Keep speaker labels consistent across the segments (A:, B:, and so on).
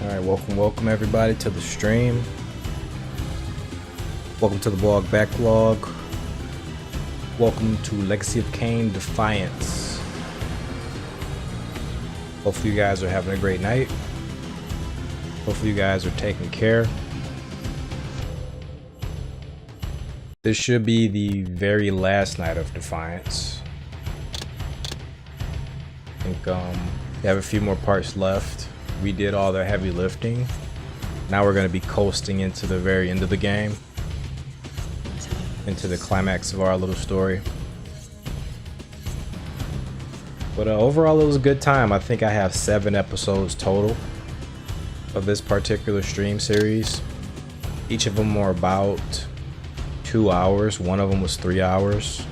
A: Alright, welcome everybody to the stream. Welcome to the blog backlog. Welcome to Legacy of Kain Defiance. Hopefully you guys are having a great night. Hopefully you guys are taking care. This should be the very last night of Defiance. I think we have a few more parts left. We did all the heavy lifting. Now we're going to be coasting into the very end of the game. Into the climax of our little story. But overall it was a good time. I think I have 7 episodes total of this particular stream series. Each of them were about 2 hours. One of them was 3 hours.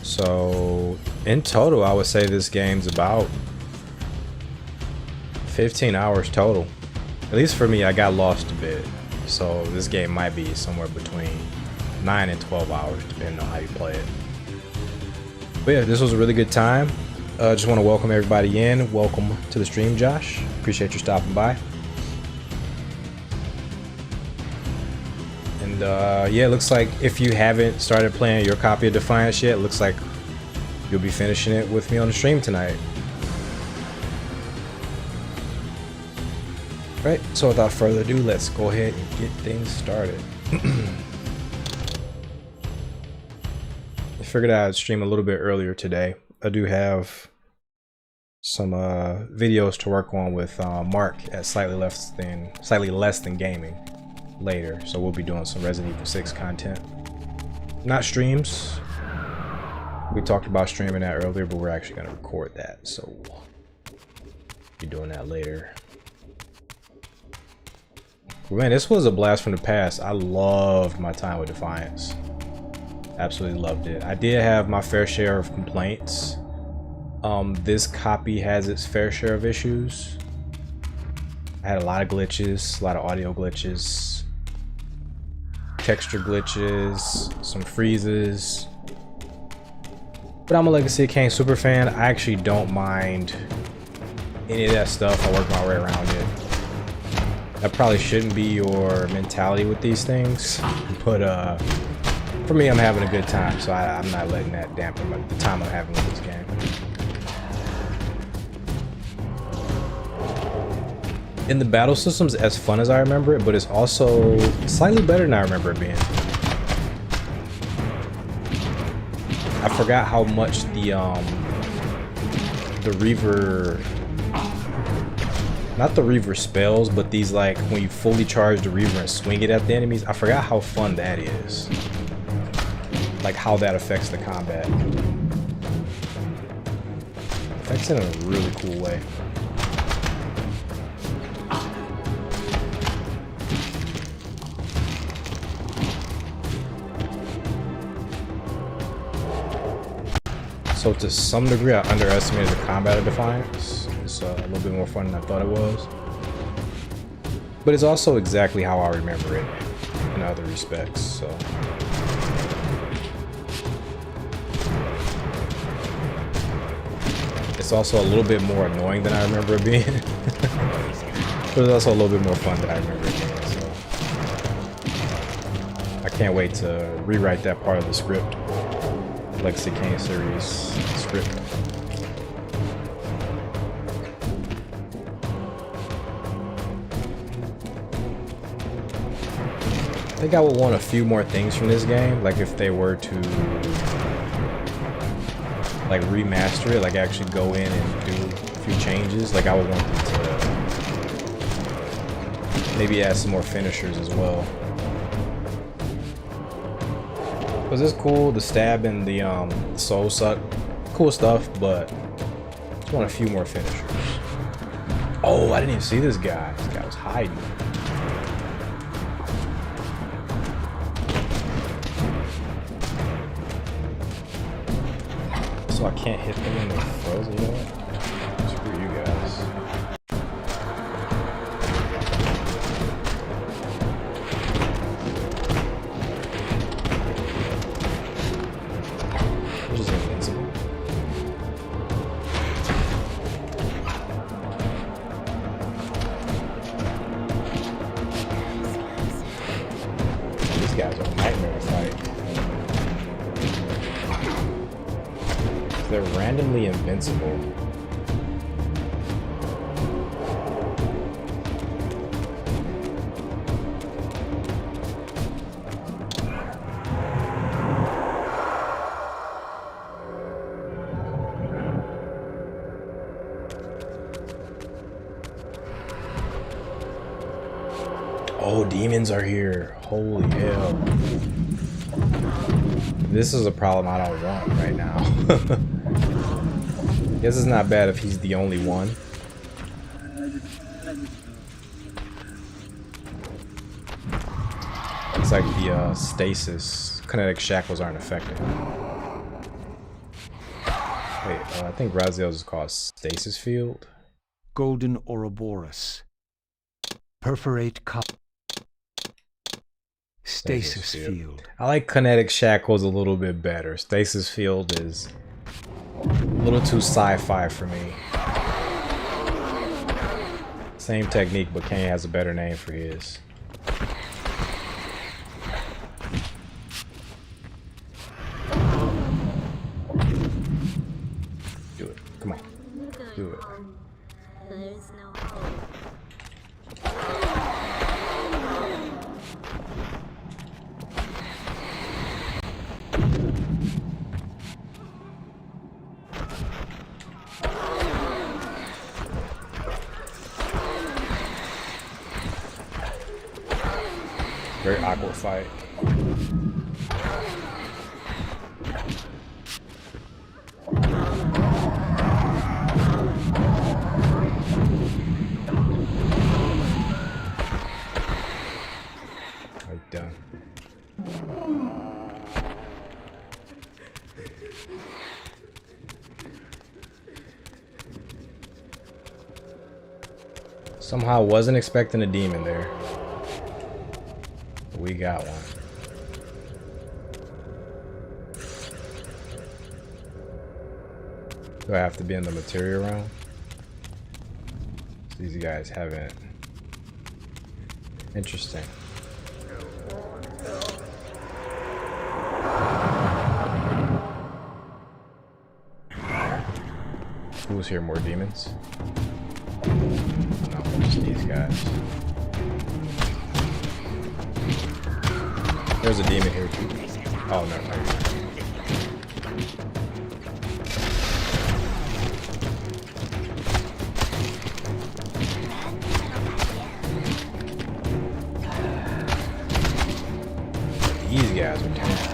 A: So in total I would say this game's about 15 hours total. At least for me, I got lost a bit. So this game might be somewhere between 9 and 12 hours depending on how you play it. But yeah, this was a really good time. Just want to welcome everybody in. Welcome to the stream, Josh. Appreciate you stopping by. And yeah, it looks like if you haven't started playing your copy of Defiance yet, it looks like you'll be finishing it with me on the stream tonight. Right, so without further ado, let's go ahead and get things started. I figured I'd stream a little bit earlier today. I do have some videos to work on with Mark at slightly less than gaming later, so we'll be doing some Resident Evil 6 content. Not streams. We talked about streaming that earlier, but we're actually going to record that, so we'll be doing that later. Man, this was a blast from the past. I loved my time with Defiance. Absolutely loved it. I did have my fair share of complaints. This copy has its fair share of issues. I had a lot of glitches, a lot of audio glitches, texture glitches, some freezes. But I'm a Legacy of Kain super fan. I actually don't mind any of that stuff. I work my way around it. That probably shouldn't be your mentality with these things, but for me, I'm having a good time, so I'm not letting that dampen the time I'm having with this game. And the battle system's as fun as I remember it, but it's also slightly better than I remember it being. I forgot how much the Reaver, not the Reaver spells, but these, like, when you fully charge the Reaver and swing it at the enemies, I forgot how fun that is. Like how that affects the combat. Affects it in a really cool way. So to some degree, I underestimated the combat of Defiance. It's a little bit more fun than I thought it was. But it's also exactly how I remember it in other respects, so. It's also a little bit more annoying than I remember it being. But it's also a little bit more fun than I remember it being, so. I can't wait to rewrite that part of the script. Legacy of Kain series script. I think I would want a few more things from this game, like if they were to like remaster it, like actually go in and do a few changes. Like I would want them to maybe add some more finishers as well. Was this cool? The stab and the soul suck, cool stuff, but just want a few more finishers. Oh, I didn't even see this guy. This guy was hiding. So I can't hit them when they're frozen, you know what? Screw you guys. They're just invincible. These guys are a nightmare to fight. They're randomly invincible. Oh, demons are here. Holy hell. This is a problem I don't want right now. Guess it's not bad if he's the only one. It's like the stasis. Kinetic shackles aren't effective. Wait, I think Raziel's is called stasis field.
B: Golden Ouroboros. Perforate cup. Stasis field.
A: I like kinetic shackles a little bit better. Stasis field is a little too sci-fi for me. Same technique, but Kain has a better name for his. Do it. Come on. Do it. Very awkward fight. Right, done. Somehow wasn't expecting a demon there. We got one. Do I have to be in the material realm? These guys haven't. Interesting. Who's here? More demons? No, just these guys. There's a demon here too. Oh no, no. These guys are terrible.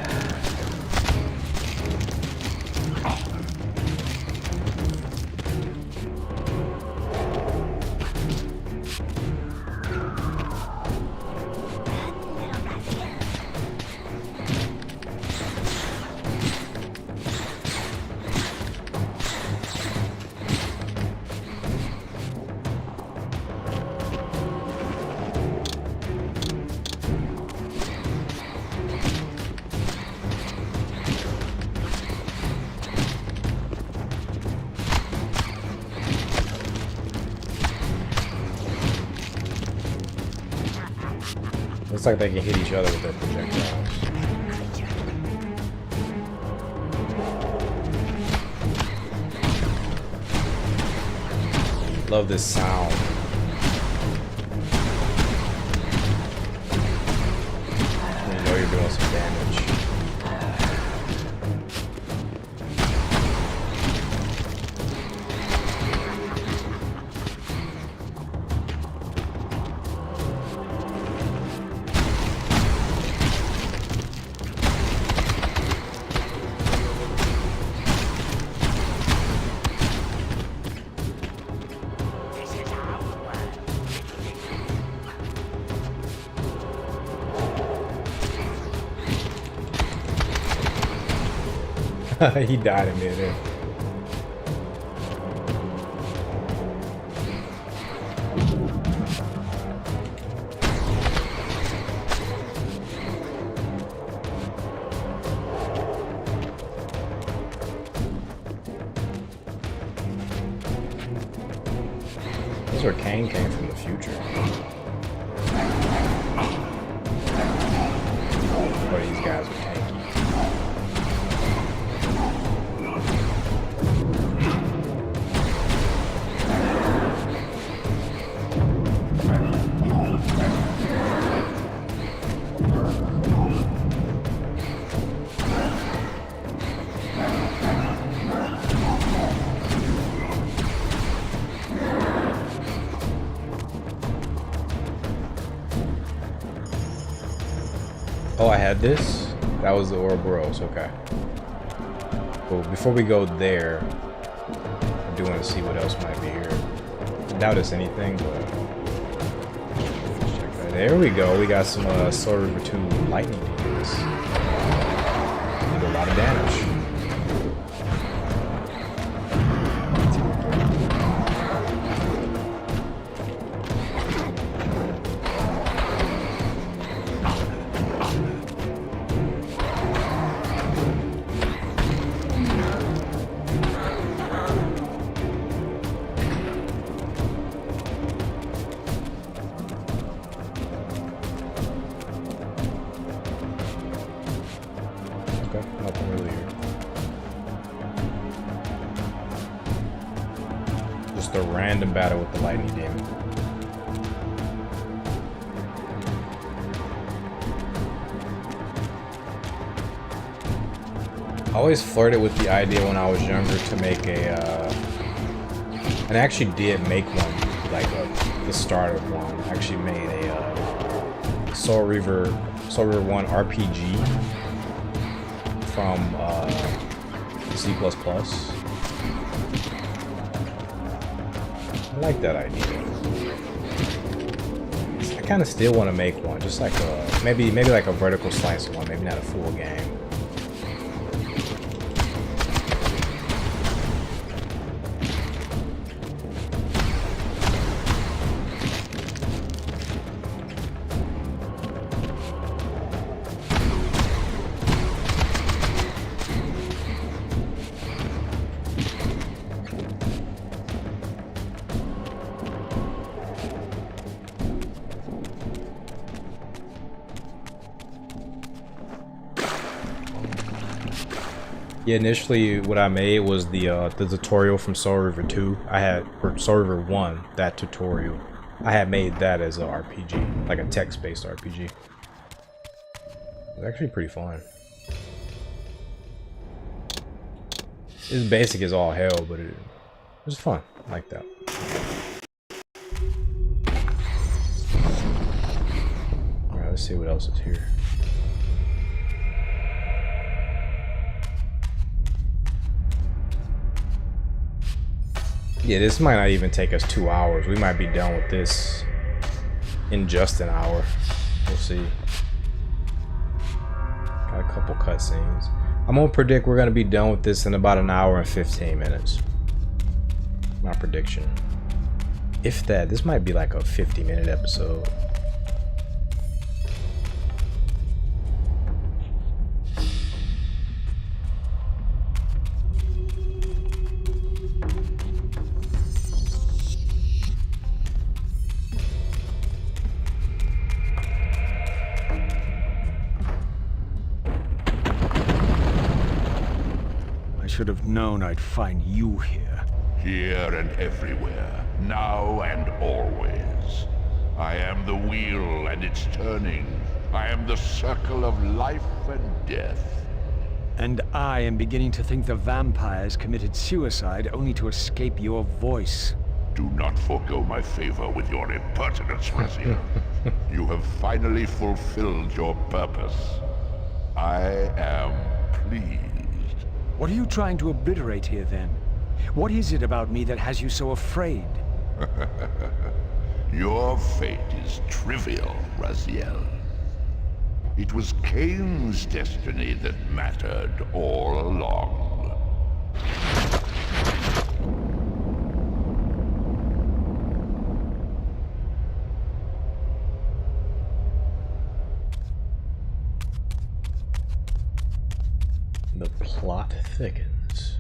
A: Looks like they can hit each other with their projectiles. Love this sound. You know you're doing some damage. He died in midair. This is where Kain came from the future. Oh, I had this? That was the Ouroboros, okay. Well, before we go there, I do want to see what else might be here. I doubt it's anything, but... check that. There we go, we got some Soul Reaver 2 lightning demons. Did a lot of damage. Nothing really here. Just a random battle with the lightning demon. I always flirted with the idea when I was younger to make a, and I actually did make one, like the start of one. I actually made a Soul Reaver 1 RPG. From C++. I like that idea. I kind of still want to make one, just like a maybe like a vertical slice one, maybe not a full game. Yeah, initially what I made was the tutorial from Soul Reaver 2. I had, or Soul Reaver 1, that tutorial. I had made that as an RPG, like a text-based RPG. It was actually pretty fun. It's basic as all hell, but it was fun. I like that. Alright, let's see what else is here. Yeah, this might not even take us 2 hours. We might be done with this in just an hour. We'll see. Got a couple cutscenes. I'm gonna predict we're gonna be done with this in about an hour and 15 minutes. My prediction. If that, this might be like a 50-minute episode.
B: Should have known I'd find you here.
C: Here and everywhere, now and always. I am the wheel and its turning. I am the circle of life and death.
B: And I am beginning to think the vampires committed suicide only to escape your voice.
C: Do not forego my favor with your impertinence, Raziel. You have finally fulfilled your purpose. I am pleased.
B: What are you trying to obliterate here, then? What is it about me that has you so afraid?
C: Your fate is trivial, Raziel. It was Kain's destiny that mattered all along.
A: The plot thickens.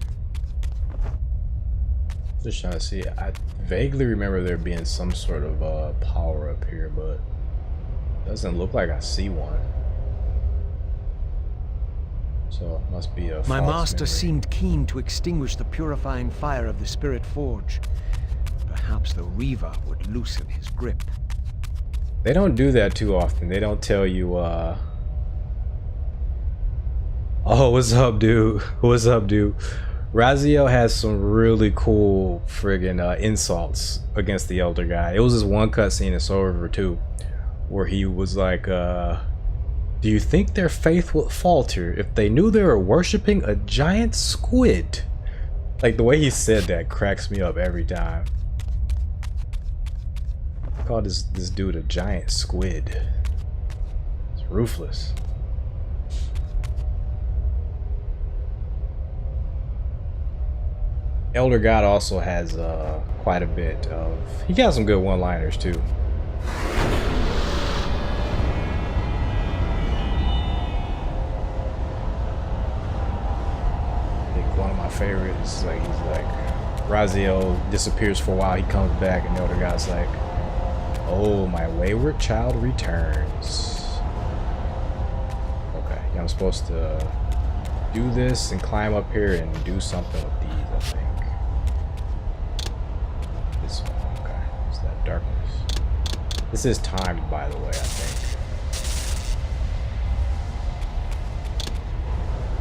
A: Just trying to see. I vaguely remember there being some sort of power up here, but it doesn't look like I see one. So it must be a
B: My
A: false
B: master
A: memory.
B: seemed keen to extinguish the purifying fire of the Spirit Forge. Perhaps the Reaver would loosen his grip.
A: They don't do that too often. They don't tell you, oh, what's up, dude? What's up, dude? Raziel has some really cool friggin' insults against the elder guy. It was this one cutscene in Soul Reaver 2 where he was like, Do you think their faith would falter if they knew they were worshipping a giant squid? Like, the way he said that cracks me up every time. Called this dude a giant squid. It's ruthless. Elder God also has quite a bit of... He got some good one-liners too. One of my favorites, like, he's like, Raziel disappears for a while, he comes back, and the Elder God's like, oh, my wayward child returns. Okay, I'm supposed to do this and climb up here and do something with these, I think. This one, okay, it's that darkness. This is timed, by the way, I think.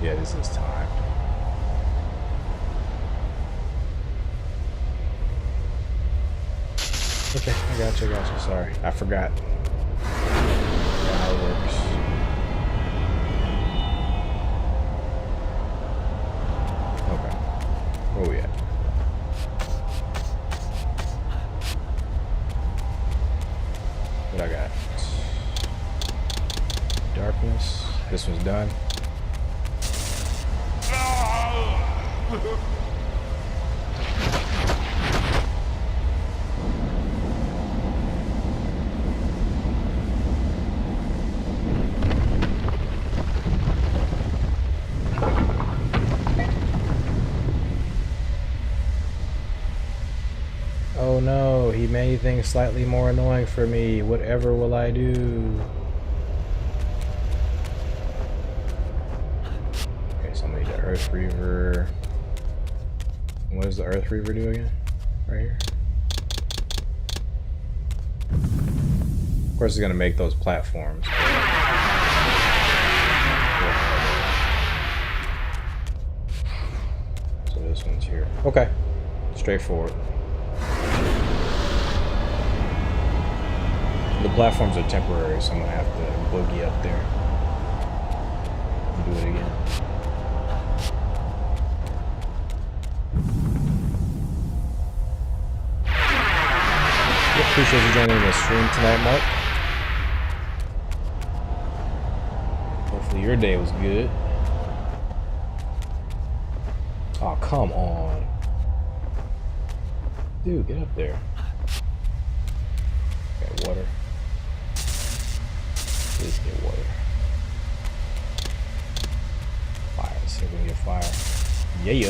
A: Yeah, this is timed. Okay, I got you, sorry. I forgot. How it works. Okay. Where we at? What I got? Darkness. This one's done. Oh no, he made things slightly more annoying for me. Whatever will I do? Okay, so I'm gonna need the Earth Reaver. What does the Earth Reaver do again? Right here. Of course, it's gonna make those platforms. So this one's here. Okay, straightforward. The platforms are temporary, so I'm gonna have to boogie up there and do it again. Yep, appreciate you joining the stream tonight, Mark. Hopefully your day was good. Oh, come on. Dude, get up there. Okay, water. Please get water. Fire. Let's see if we can get fire. Yeah.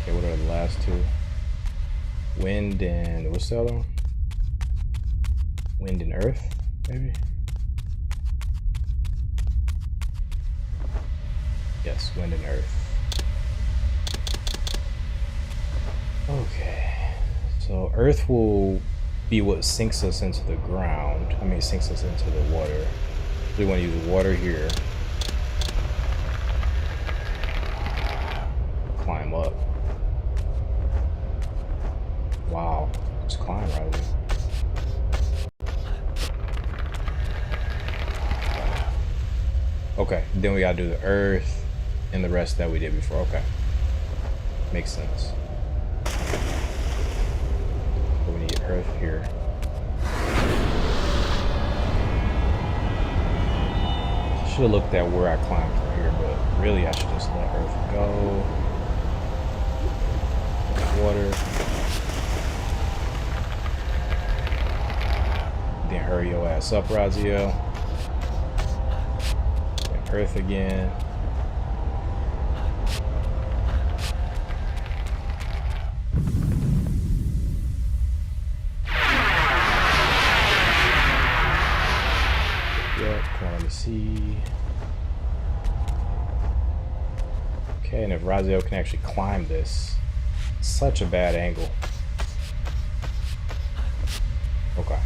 A: Okay, what are the last two? Wind and what's the other one? Wind and earth, maybe? Yes, wind and earth. Okay, so earth will be what sinks us into the ground. I mean, sinks us into the water. We want to use water here. Climb up. Wow, just climb right away. Okay, then we gotta do the earth and the rest that we did before. Okay, makes sense. But we need earth here. Should have looked at where I climbed from here, but really I should just let earth go. Water. Then hurry your ass up, Raziel. Earth again. Yep, come on, let me see. Okay, and if Raziel can actually climb this, such a bad angle. Okay.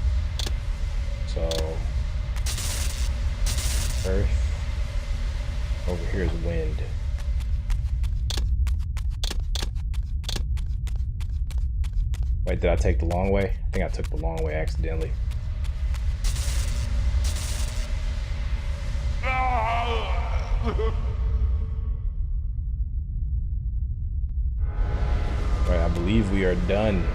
A: So earth. Over here is wind. Wait, did I take the long way? I think I took the long way accidentally. Right, I believe we are done.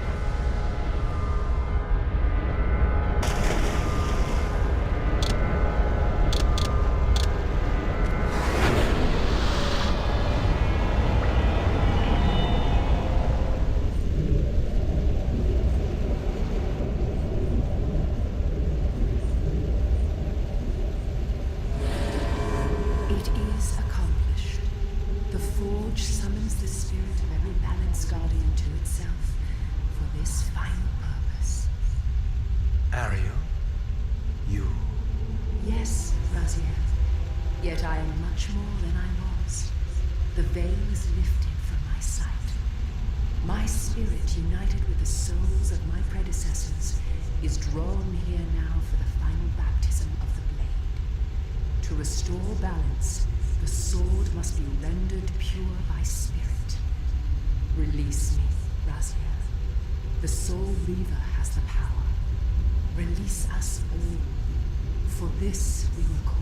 D: Yet I am much more than I was. The veil is lifted from my sight. My spirit, united with the souls of my predecessors, is drawn here now for the final baptism of the blade. To restore balance, the sword must be rendered pure by spirit. Release me, Raziel. The soul Reaver has the power. Release us all. For this we were called.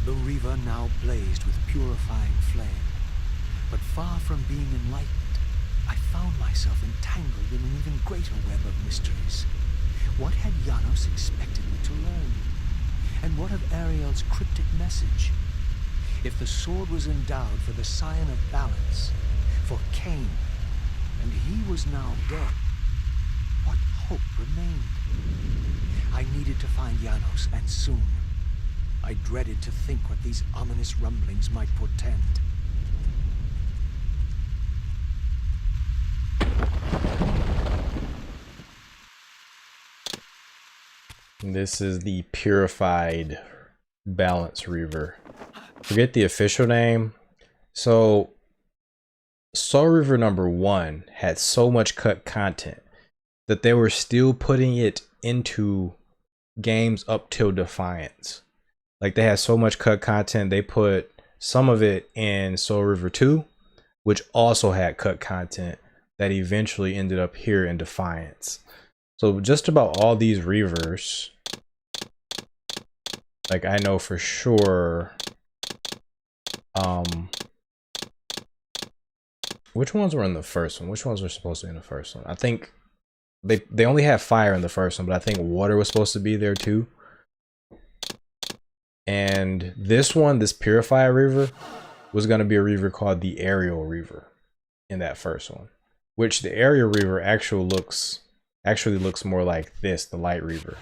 B: The Reaver now blazed with purifying flame, but far from being enlightened, I found myself entangled in an even greater web of mysteries. What had Yanos expected me to learn? And what of Ariel's cryptic message? If the sword was endowed for the scion of balance, for Kain, and he was now dead, what hope remained? I needed to find Yanos, and soon. I dreaded to think what these ominous rumblings might portend.
A: This is the purified balance Reaver. Forget the official name. So Soul Reaver #1 had so much cut content that they were still putting it into games up till Defiance. Like, they had so much cut content, they put some of it in Soul Reaver 2, which also had cut content that eventually ended up here in Defiance. So just about all these Reavers, like, I know for sure, which ones were in the first one? Which ones were supposed to be in the first one? I think they only had fire in the first one, but I think water was supposed to be there too. And this one, this Purifier Reaver, was going to be a Reaver called the Aerial Reaver in that first one. Which the Aerial Reaver actually looks more like this, the Light Reaver.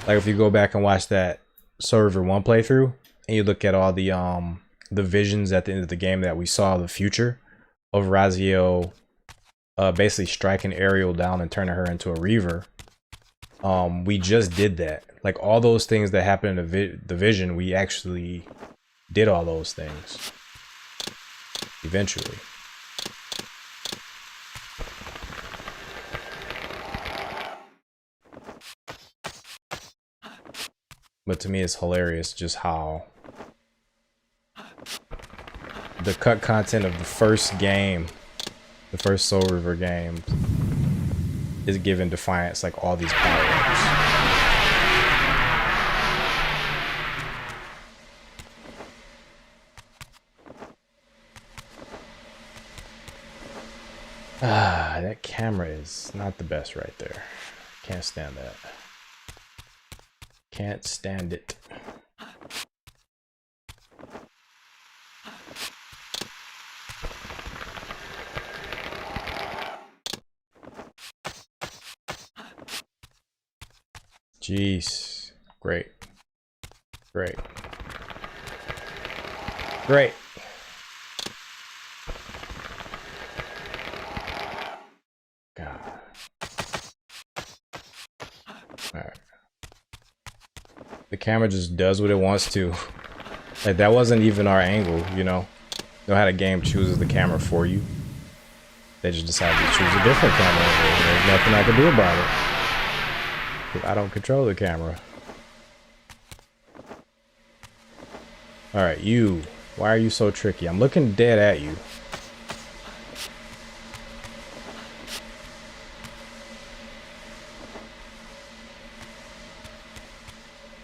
A: Like, if you go back and watch that Soul Reaver 1 playthrough, and you look at all the visions at the end of the game that we saw the future of Raziel basically striking Ariel down and turning her into a Reaver. We just did that. Like, all those things that happened in the vision, we actually did all those things eventually. But to me, it's hilarious just how the cut content of the first game, the first Soul Reaver game, is giving Defiance like all these power-ups. That camera is not the best right there. Can't stand that. Can't stand it. Jeez. Great. Great. Great. God. Alright. The camera just does what it wants to. Like, that wasn't even our angle, you know? You know how the game chooses the camera for you? They just decided to choose a different camera angle. There's nothing I can do about it. 'Cause I don't control the camera. Alright, you. Why are you so tricky? I'm looking dead at you.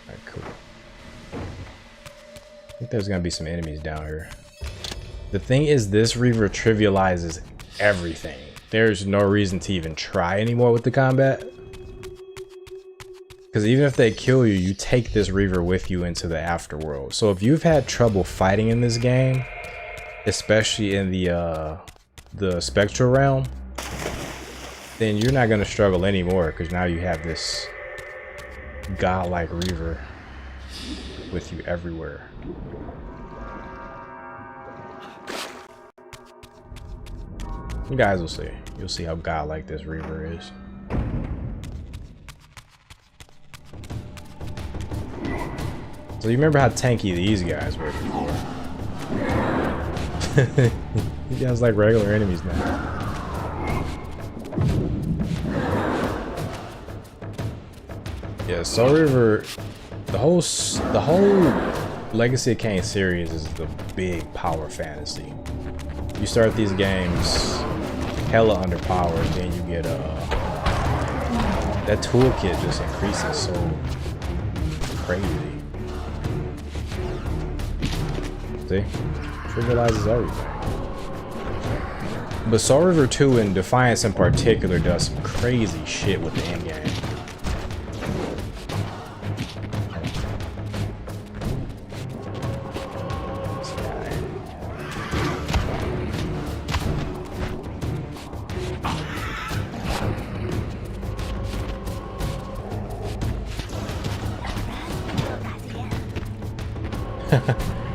A: Alright, cool. I think there's gonna be some enemies down here. The thing is, this Reaver trivializes everything. There's no reason to even try anymore with the combat. Because even if they kill you, you take this Reaver with you into the afterworld. So if you've had trouble fighting in this game, especially in the spectral realm, then you're not going to struggle anymore, because now you have this godlike Reaver with you everywhere. You guys will see. You'll see how godlike this Reaver is. So you remember how tanky these guys were before. These guys like regular enemies now. Yeah, Soul Reaver, the whole Legacy of Kain series is the big power fantasy. You start these games hella underpowered, then you get that toolkit just increases so crazy. See? Trivializes everything. But Soul Reaver 2 and Defiance in particular does some crazy shit with the endgame.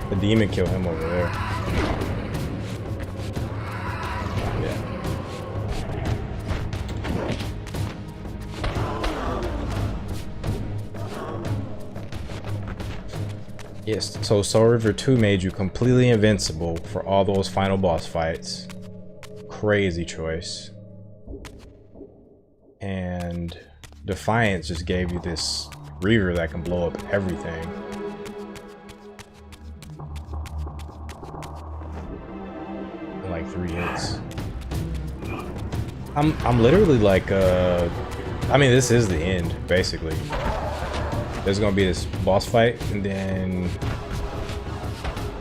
A: The demon killed him over there. Yeah. Yes, so Soul Reaver 2 made you completely invincible for all those final boss fights. Crazy choice. And Defiance just gave you this Reaver that can blow up everything. Like 3 hits. I'm literally like I mean, this is the end basically. There's gonna be this boss fight and then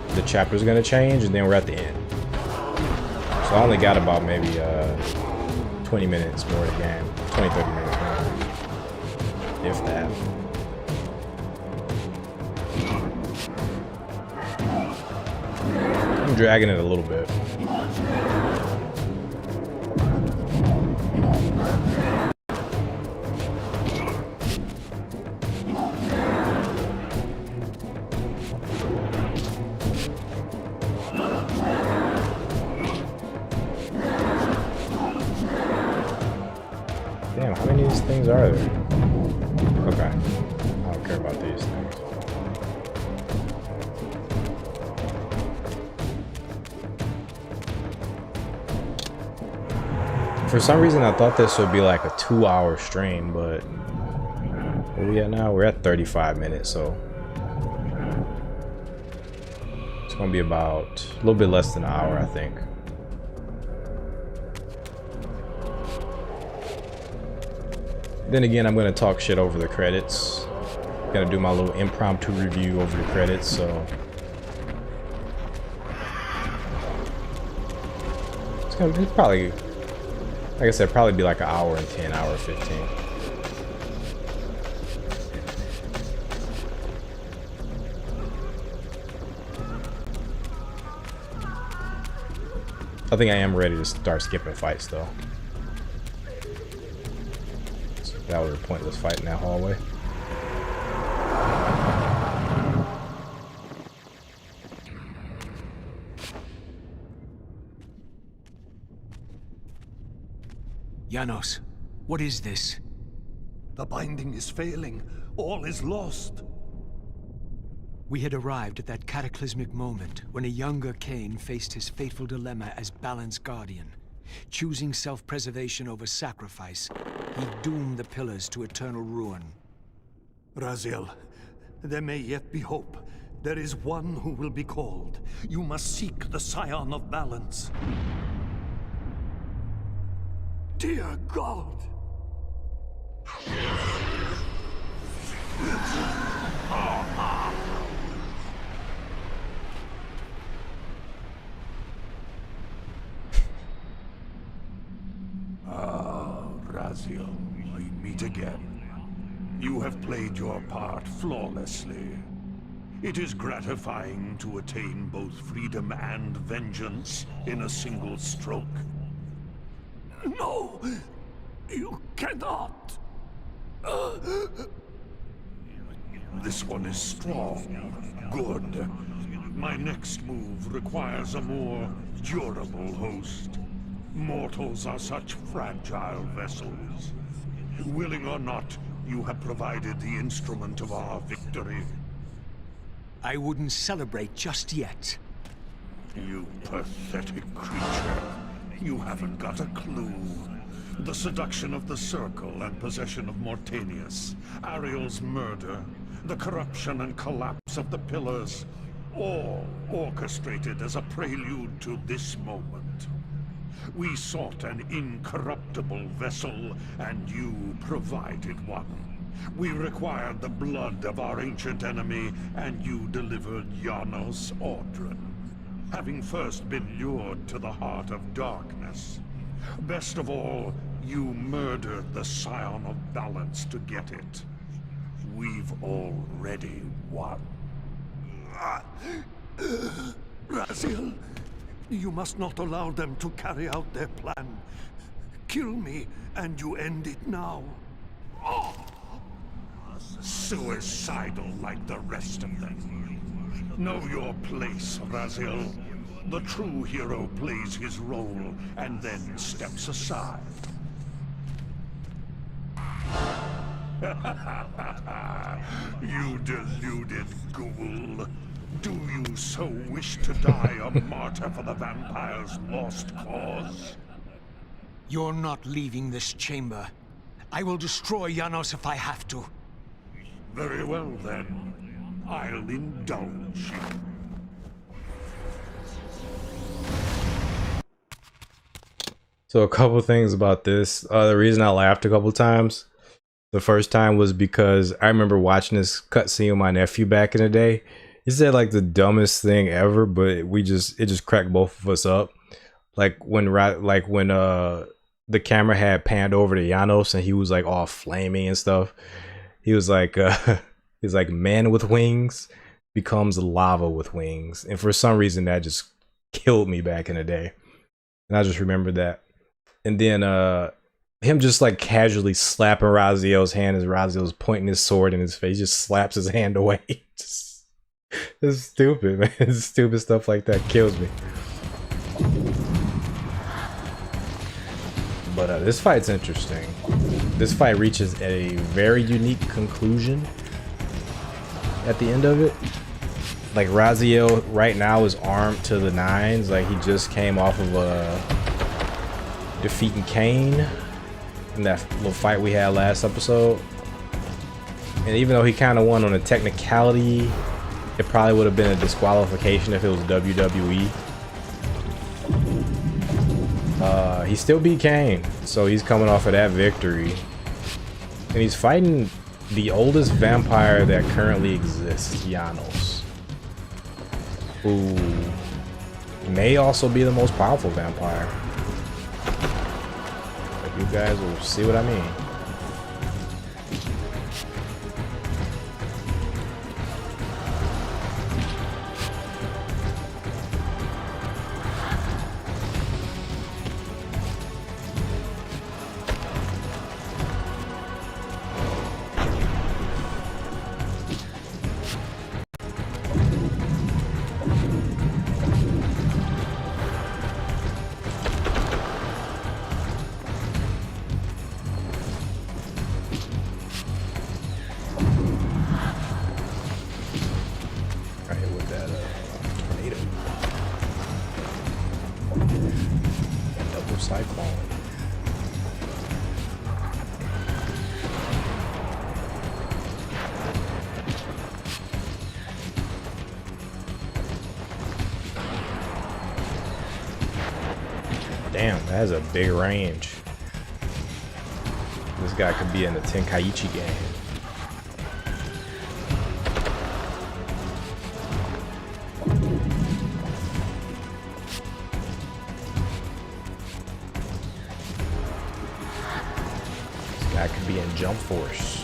A: the chapter's gonna change and then we're at the end. So I only got about maybe 20 minutes more of the game. 20-30 minutes more. If that. I'm dragging it a little bit. Damn, how many of these things are there? Okay. I don't care about these things. For some reason, I thought this would be like a 2-hour stream, but where we at now? We're at 35 minutes, so it's gonna be about a little bit less than an hour, I think. Then again, I'm gonna talk shit over the credits. Gonna do my little impromptu review over the credits, so it's probably, like I said, probably be like an hour and 10, hour 15. I think I am ready to start skipping fights though. So that was a pointless fight in that hallway.
B: Yanos, what is this?
E: The binding is failing. All is lost.
B: We had arrived at that cataclysmic moment when a younger Kain faced his fateful dilemma as Balance Guardian. Choosing self-preservation over sacrifice, he doomed the pillars to eternal ruin.
E: Raziel, there may yet be hope. There is one who will be called. You must seek the Scion of Balance. Dear God! Raziel, we meet again. You have played your part flawlessly. It is gratifying to attain both freedom and vengeance in a single stroke. No! You cannot! This one is strong. Good. My next move requires a more durable host. Mortals are such fragile vessels. Willing or not, you have provided the instrument of our victory.
B: I wouldn't celebrate just yet.
E: You pathetic creature. You haven't got a clue. The seduction of the Circle and possession of Mortanius, Ariel's murder, the corruption and collapse of the Pillars, all orchestrated as a prelude to this moment. We sought an incorruptible vessel, and you provided one. We required the blood of our ancient enemy, and you delivered Yanos Audron, having first been lured to the heart of darkness. Best of all, you murdered the Scion of Balance to get it. We've already won. Raziel, you must not allow them to carry out their plan. Kill me, and you end it now. Suicidal like the rest of them. Know your place, Raziel. The true hero plays his role and then steps aside. You deluded ghoul. Do you so wish to die a martyr for the vampire's lost cause?
B: You're not leaving this chamber. I will destroy Yanos if I have to.
E: Very well then. I'll indulge you.
A: So a couple things about this. The reason I laughed a couple times, the first time was because I remember watching this cutscene with my nephew back in the day. He said like the dumbest thing ever, but it just cracked both of us up. Like when the camera had panned over to Yanos and he was like all flaming and stuff. He was like he's like man with wings becomes lava with wings, and for some reason that just killed me back in the day, and I just remembered that. And then him just like casually slapping Raziel's hand as Raziel's pointing his sword in his face, he just slaps his hand away. It's stupid, man. It's stupid stuff like that kills me. But this fight's interesting. This fight reaches a very unique conclusion at the end of it. Like Raziel right now is armed to the nines. Like he just came off of defeating Kain in that little fight we had last episode. And even though he kind of won on a technicality, it probably would have been a disqualification if it was WWE. He still beat Kain, so he's coming off of that victory. And he's fighting the oldest vampire that currently exists, Yanos, who may also be the most powerful vampire. But you guys will see what I mean. Tropical cyclone. Damn, that has a big range. This guy could be in the Tenkaichi game. This guy could be in Jump Force.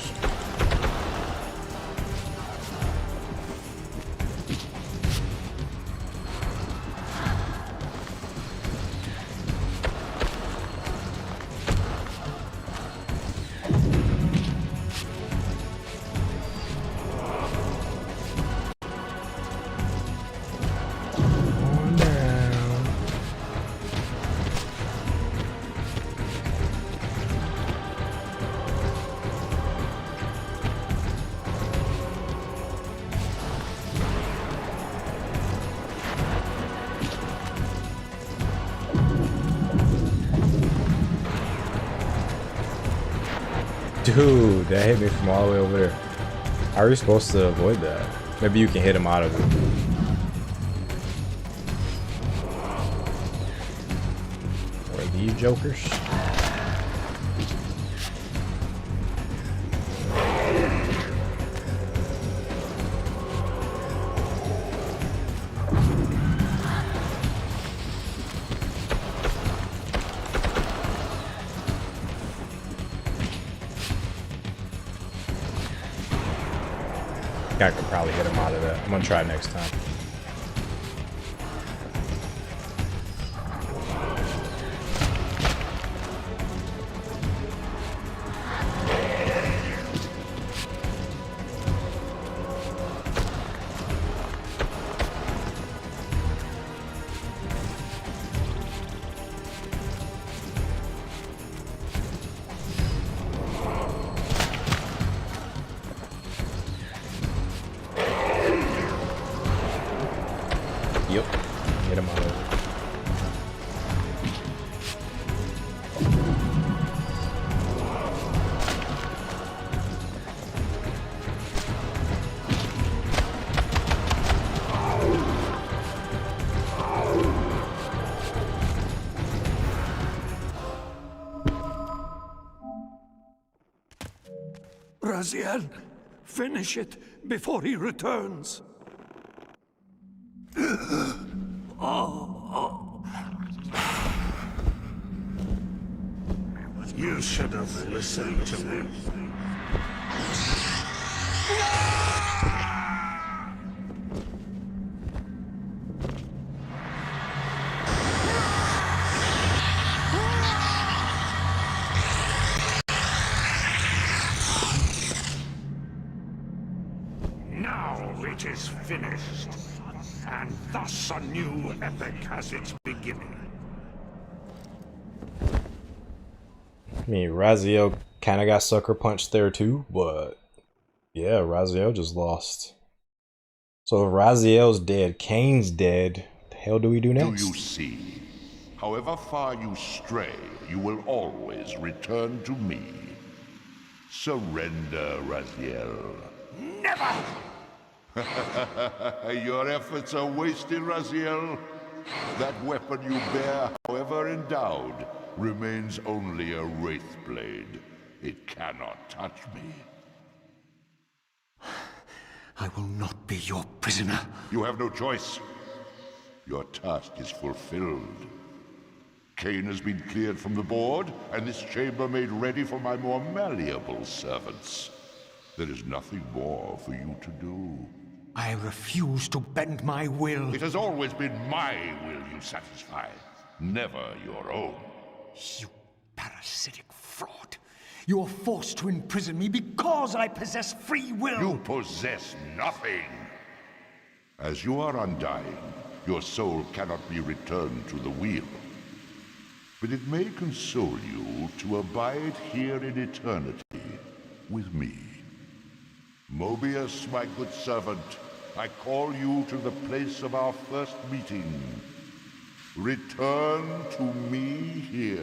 A: Dude, that hit me from all the way over there. How are you supposed to avoid that? Maybe you can hit him out of it. Or these jokers? I could probably hit him out of that. I'm gonna try next time. Yep, get him out of it.
E: Raziel, finish it before he returns. You should have listened to me. Now it is finished, and thus a new epic has its beginning.
A: I mean, Raziel kind of got sucker punched there too, but yeah, Raziel just lost. So if Raziel's dead, Kain's dead. What the hell do we do next?
C: Do you see? However far you stray, you will always return to me. Surrender, Raziel.
E: Never!
C: Your efforts are wasted, Raziel. That weapon you bear, however endowed, remains only a wraith blade. It cannot touch me.
B: I will not be your prisoner.
C: You have no choice. Your task is fulfilled. Kain has been cleared from the board, and this chamber made ready for my more malleable servants. There is nothing more for you to do.
B: I refuse to bend my will.
C: It has always been my will you satisfy, never your own.
B: You parasitic fraud. You are forced to imprison me because I possess free will.
C: You possess nothing. As you are undying, your soul cannot be returned to the wheel. But it may console you to abide here in eternity with me. Mobius, my good servant, I call you to the place of our first meeting. Return to me here.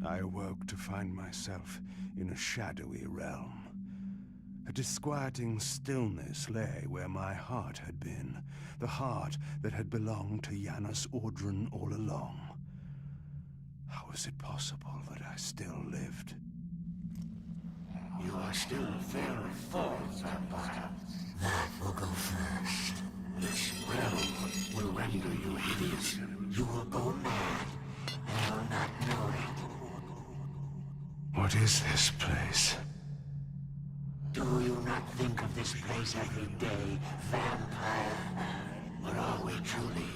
F: I awoke to find myself in a shadowy realm. A disquieting stillness lay where my heart had been, the heart that had belonged to Yanos Ordran all along. How was it possible that I still lived?
G: You are still very forth, vampire. That will go first. This realm will render you hideous. You will go mad, and will not know it.
F: What is this place?
G: Do you not think of this place every day, vampire? Or are we truly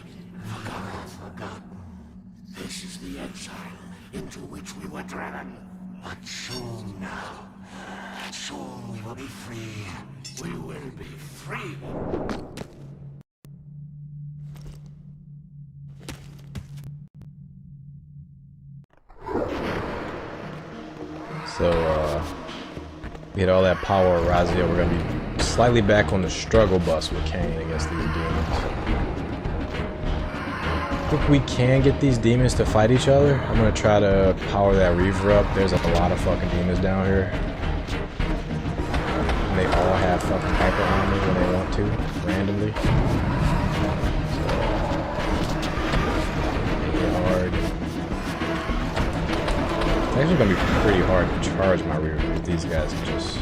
G: forgotten? This is the exile into which we were driven. But soon now, soon we will be free. We will be free.
A: So, we had all that power of Raziel. We're gonna be slightly back on the struggle bus with Kain against these demons. I think we can get these demons to fight each other. I'm gonna try to power that Reaver up. There's like a lot of fucking demons down here. And they all have fucking hyper armor when they want to, randomly. So, make it hard. It's actually gonna be pretty hard to charge my Reaver if these guys can just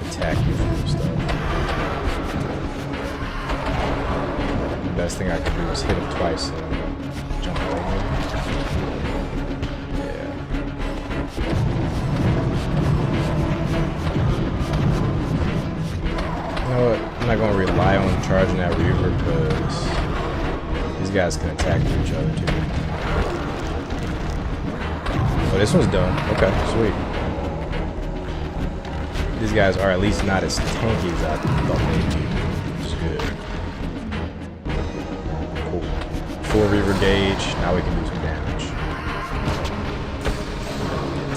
A: attack you from stuff. The best thing I can do is hit him twice and jump away. Yeah. You know what? I'm not gonna rely on charging that Reaver because these guys can attack each other too. Oh, this one's done. Okay, sweet. These guys are at least not as tanky as I thought they'd be. Which is good. Cool. Full Reaver gauge. Now we can do some damage.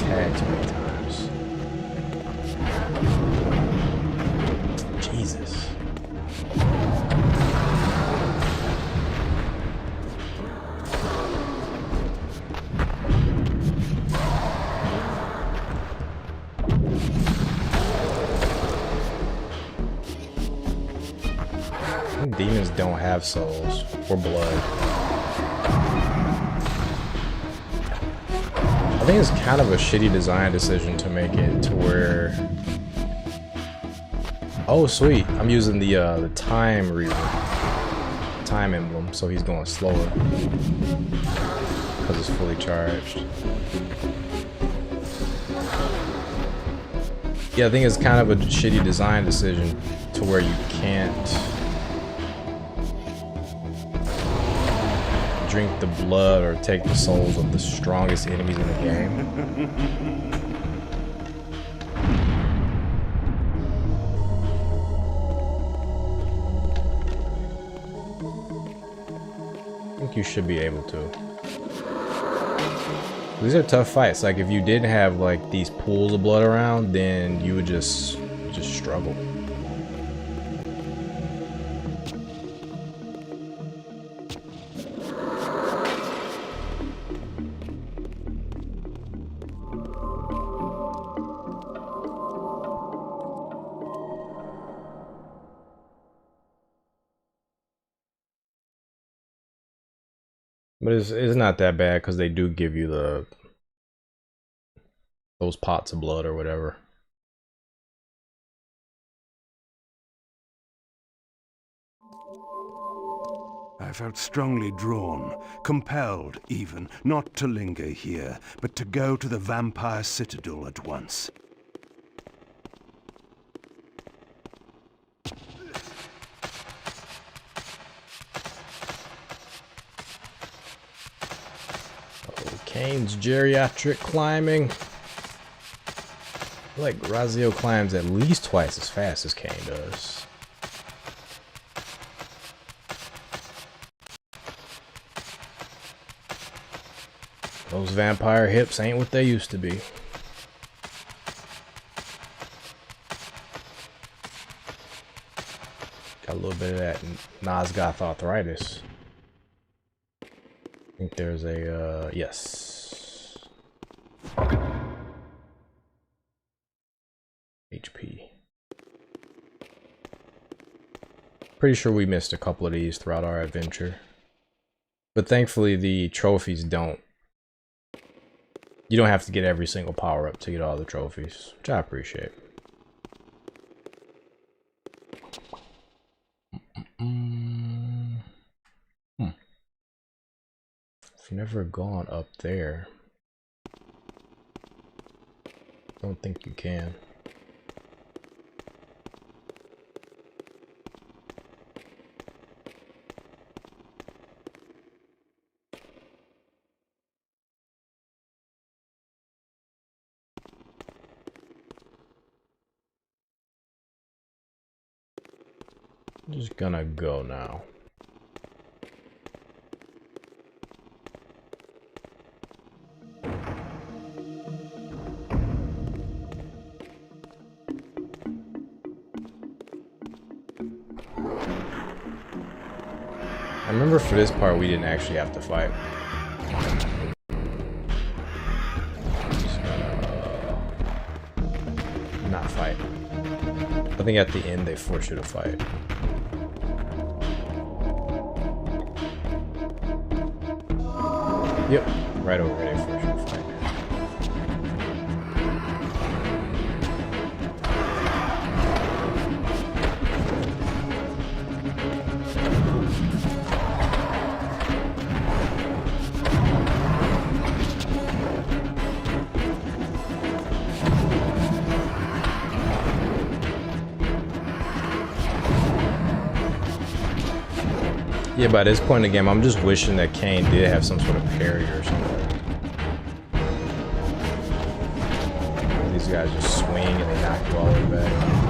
A: Tag too many times. Jesus. Demons don't have souls or blood. I think it's kind of a shitty design decision to make it to where... Oh sweet, I'm using the time Reaver, time emblem, so he's going slower because it's fully charged. Yeah, I think it's kind of a shitty design decision to where you can't drink the blood or take the souls of the strongest enemies in the game. I think you should be able to. These are tough fights. Like if you didn't have like these pools of blood around, then you would just struggle. But it's not that bad because they do give you those pots of blood or whatever.
F: I felt strongly drawn, compelled even, not to linger here, but to go to the vampire citadel at once.
A: Kain's geriatric climbing. I feel like Raziel climbs at least twice as fast as Kain does. Those vampire hips ain't what they used to be. Got a little bit of that Nosgoth arthritis. I think there's a, yes. HP. Pretty sure we missed a couple of these throughout our adventure. But thankfully the trophies don't. You don't have to get every single power up to get all the trophies, which I appreciate. I've never gone up there. Don't think you can. I'm just gonna go now. I remember for this part we didn't actually have to fight. Just gonna not fight. I think at the end they force you to fight. Yep, right over there for sure fight. Yeah, by this point in the game, I'm just wishing that Kain did have some sort of parry or something. These guys just swing and they knock you all the way back.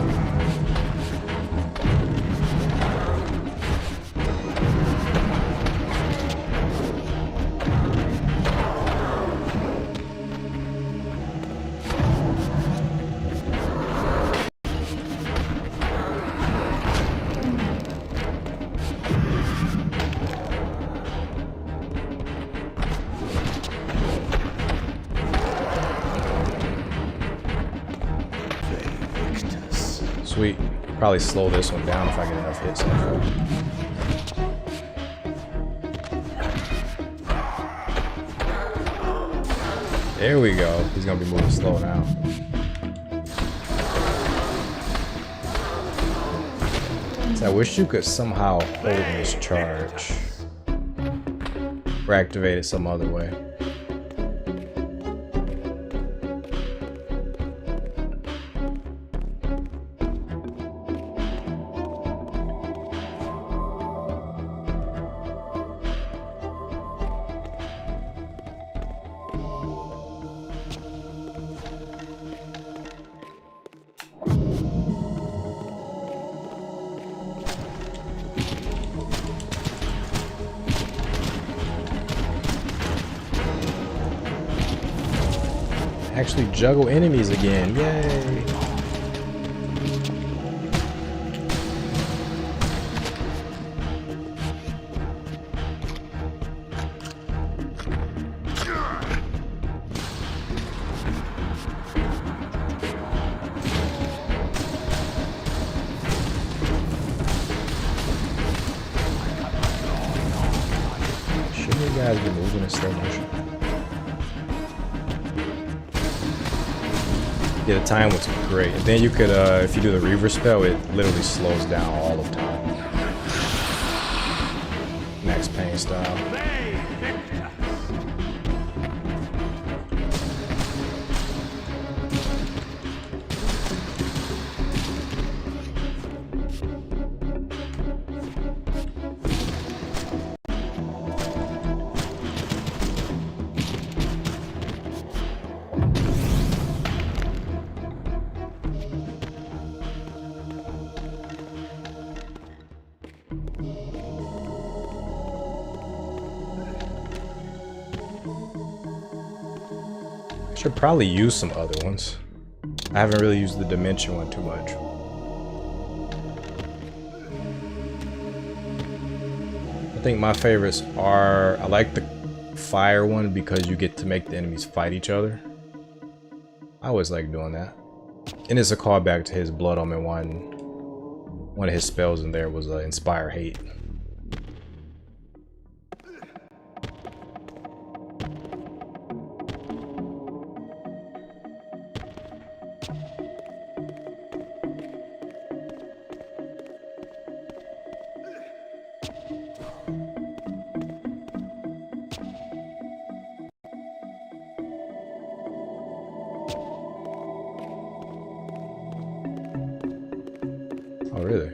A: Sweet. Probably slow this one down if I get enough hits on it. There we go. He's gonna be moving slow now. So I wish you could somehow hold this charge. Or activate it some other way. Actually juggle enemies again, yay! Shouldn't you guys be moving in slow motion? Yeah, the time was great. And then you could, if you do the Reaver spell, it literally slows down all of time. Max Payne style. Should probably use some other ones. I haven't really used the dimension one too much. I think my favorites are, I like the fire one because you get to make the enemies fight each other. I always like doing that. And it's a callback to his Blood Omen one. One of his spells in there was Inspire Hate. Oh, really?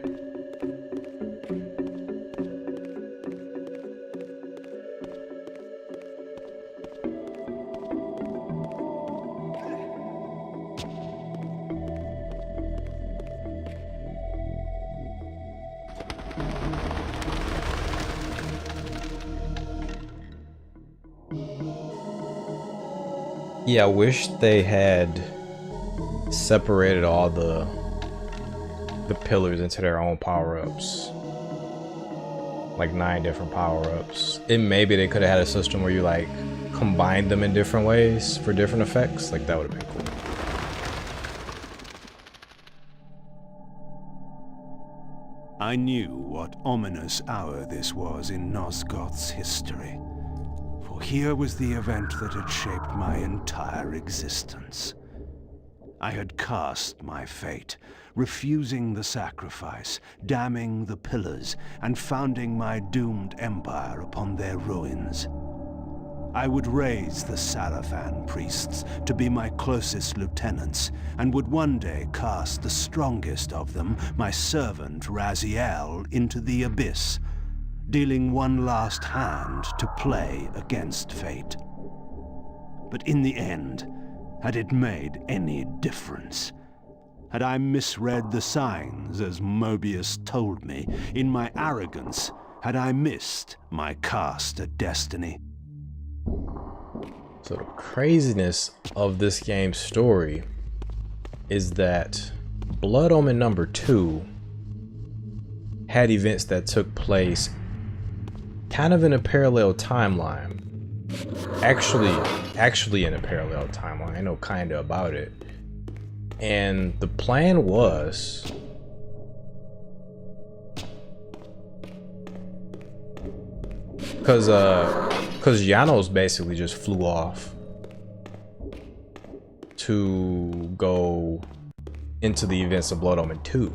A: Yeah, I wish they had separated all the pillars into their own power-ups. Like 9 different power-ups. And maybe they could have had a system where you like combine them in different ways for different effects. Like that would have been cool.
F: I knew what ominous hour this was in Nosgoth's history. For here was the event that had shaped my entire existence. I had cast my fate, refusing the sacrifice, damning the pillars, and founding my doomed empire upon their ruins. I would raise the Sarafan priests to be my closest lieutenants, and would one day cast the strongest of them, my servant Raziel, into the abyss, dealing one last hand to play against fate. But in the end, had it made any difference? Had I misread the signs, as Mobius told me? In my arrogance, had I missed my cast at destiny?
A: So the craziness of this game's story is that Blood Omen number 2 had events that took place kind of in a parallel timeline. Actually in a parallel timeline. I know kinda about it. And the plan was because Yanos basically just flew off to go into the events of Blood Omen 2.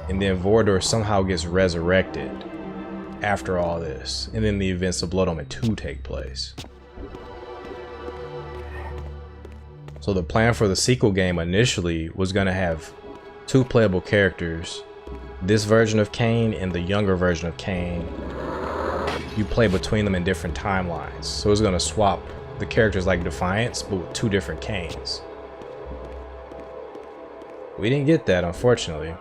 A: And then Vordor somehow gets resurrected after all this, and then the events of Blood Omen 2 take place. So the plan for the sequel game initially was going to have 2 playable characters, this version of Kain and the younger version of Kain. You play between them in different timelines, so it's going to swap the characters like Defiance, but with 2 different Kains. We didn't get that, unfortunately.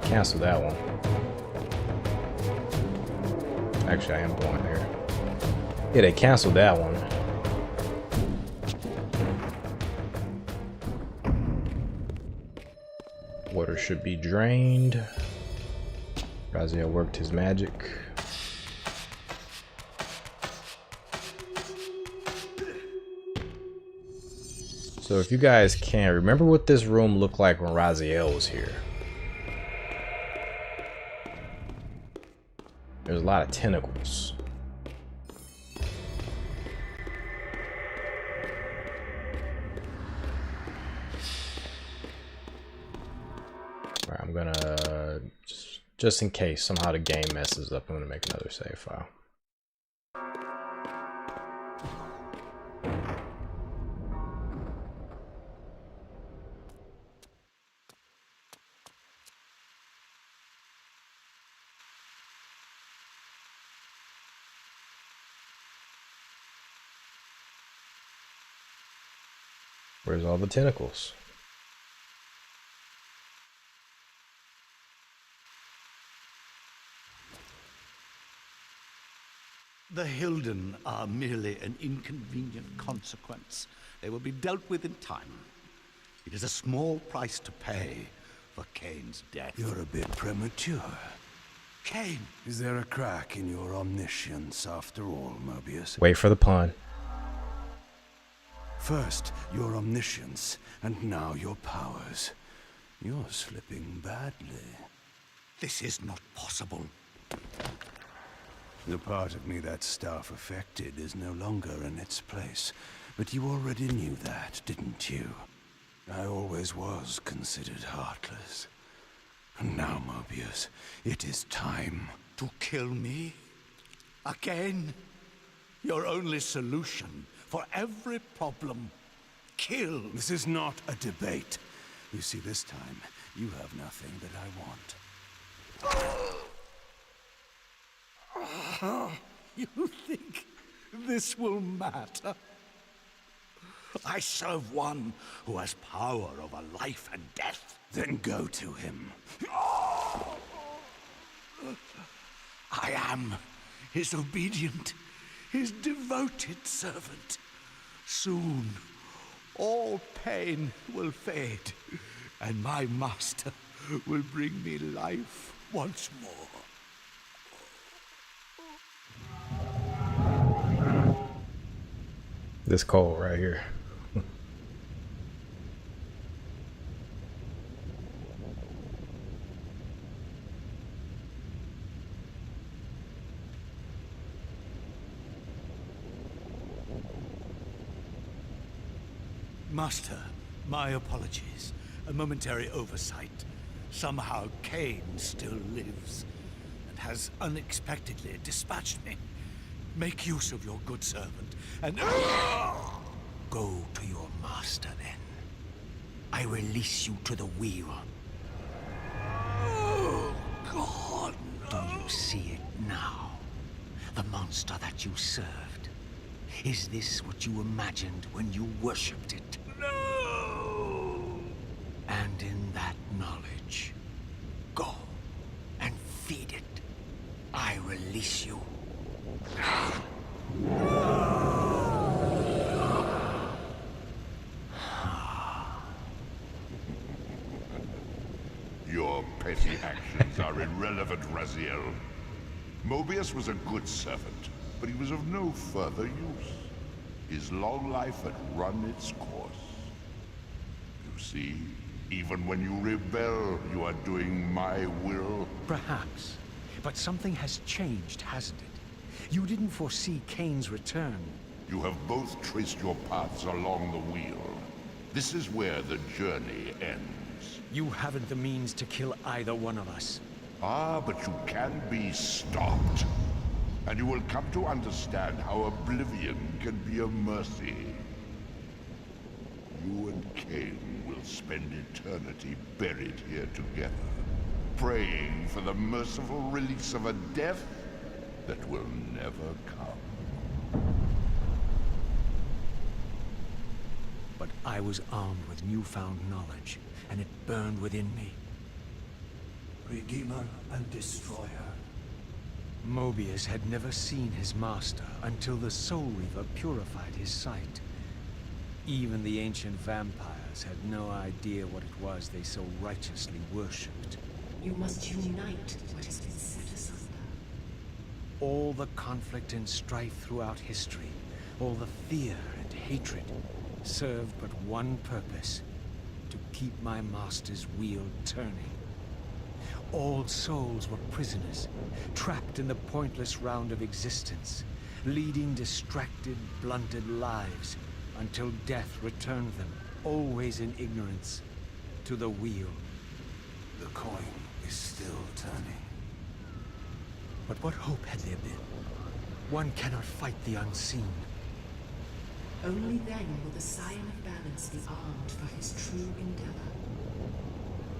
A: Cancel that one. Actually, I am going there. Yeah, they canceled that one. Water should be drained. Raziel worked his magic. So if you guys can, remember what this room looked like when Raziel was here. There's a lot of tentacles. Alright, I'm gonna just in case somehow the game messes up, I'm gonna make another save file. Where's all the tentacles?
H: The Hilden are merely an inconvenient consequence. They will be dealt with in time. It is a small price to pay for Kain's death.
F: You're a bit premature.
H: Kain!
F: Is there a crack in your omniscience after all, Mobius?
A: Wait for the pun.
F: First, your omniscience, and now your powers. You're slipping badly.
H: This is not possible.
F: The part of me that staff affected is no longer in its place. But you already knew that, didn't you? I always was considered heartless. And now, Mobius, it is time.
H: To kill me? Again? Your only solution for every problem. Kill.
F: This is not a debate. You see, this time, you have nothing that I want.
H: You think this will matter? I serve one who has power over life and death.
F: Then go to him.
H: I am his obedient, his devoted servant. Soon, all pain will fade, and my master will bring me life once more.
A: This cold right here.
H: Master, my apologies. A momentary oversight. Somehow Kain still lives, and has unexpectedly dispatched me. Make use of your good servant, and go to your master then. I release you to the wheel. Oh, God. Do you see it now? The monster that you served. Is this what you imagined when you worshipped it? No! And in that knowledge, go and feed it. I release you.
C: Your petty actions are irrelevant, Raziel. Mobius was a good servant, but he was of no further use. His long life had run its course. You see, even when you rebel, you are doing my will.
B: Perhaps. But something has changed, hasn't it? You didn't foresee Kain's return.
C: You have both traced your paths along the wheel. This is where the journey ends.
B: You haven't the means to kill either one of us.
C: Ah, but you can be stopped. And you will come to understand how oblivion can be a mercy. You and Kain will spend eternity buried here together, praying for the merciful release of a death that will never come.
B: But I was armed with newfound knowledge, and it burned within me.
F: Redeemer and Destroyer.
B: Mobius had never seen his master until the Soul Reaver purified his sight. Even the ancient vampires had no idea what it was they so righteously worshipped.
D: You must unite what has been set asunder.
B: All the conflict and strife throughout history, all the fear and hatred, served but one purpose: to keep my master's wheel turning. All souls were prisoners, trapped in the pointless round of existence, leading distracted, blunted lives, until death returned them, always in ignorance, to the wheel.
F: The coin is still turning.
B: But what hope had there been? One cannot fight the unseen.
D: Only then will the Scion of Balance be armed for his true endeavor.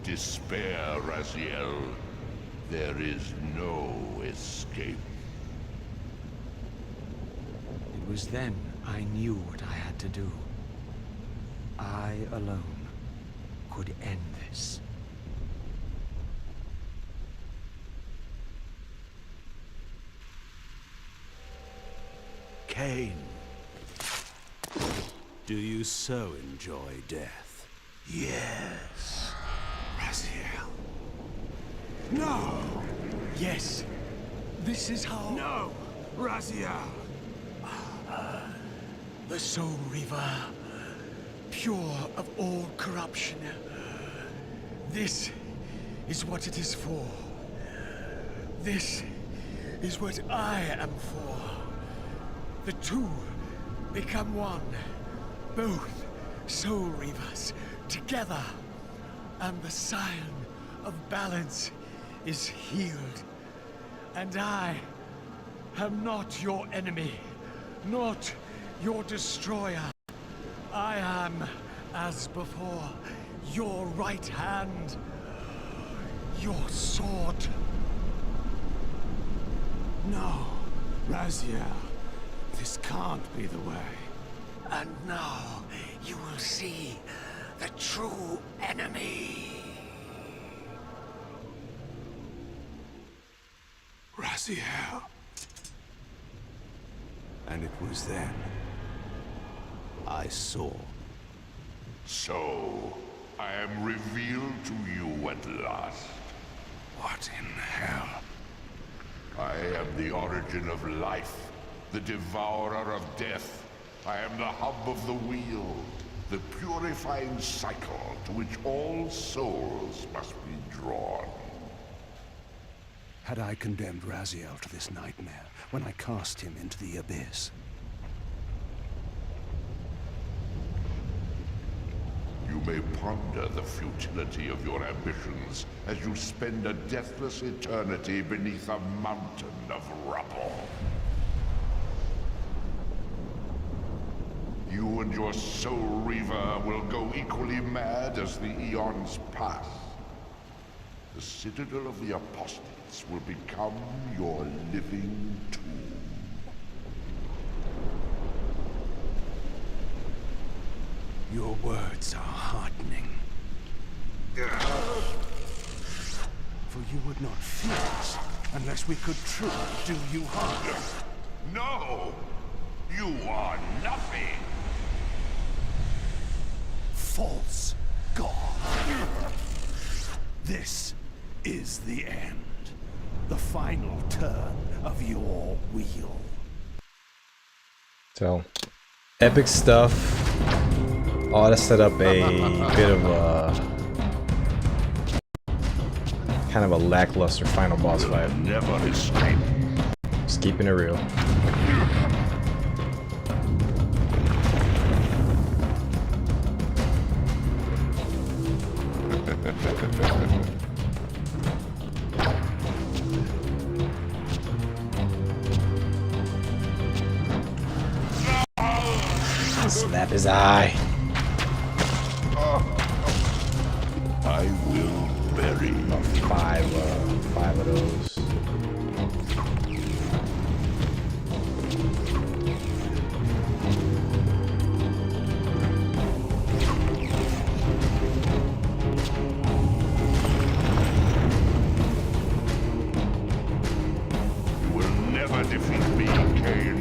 C: Despair, Raziel. There is no escape.
B: It was then I knew what I had to do. I alone could end this.
G: Kain.
F: Do you so enjoy death?
G: Yes.
F: Raziel. No!
G: Yes. This is how...
F: No! Raziel!
G: The Soul Reaver, pure of all corruption. This is what it is for. This is what I am for. The two become one. Both Soul Reavers together. And the scion of balance is healed. And I am not your enemy, not your destroyer. I am, as before, your right hand, your sword.
F: No, Raziel. This can't be the way.
G: And now you will see the true enemy.
F: Raziel. And it was then I saw.
C: So, I am revealed to you at last.
F: What in hell?
C: I am the origin of life, the devourer of death. I am the hub of the wheel, the purifying cycle to which all souls must be drawn.
F: Had I condemned Raziel to this nightmare when I cast him into the abyss?
C: You may ponder the futility of your ambitions as you spend a deathless eternity beneath a mountain of rubble. You and your Soul Reaver will go equally mad as the eons pass. The Citadel of the Apostates will become your living tomb.
F: Your words are heartening. For you would not fear us unless we could truly do you harm.
C: No! You are nothing!
F: False god. This is the end. The final turn of your wheel.
A: So, epic stuff. Oh, to set up a bit of a kind of a lackluster final boss fight.
C: Never escape.
A: Just keeping it real. Slap his eye.
C: I will bury
A: Five of those.
C: You will never defeat me, Kain.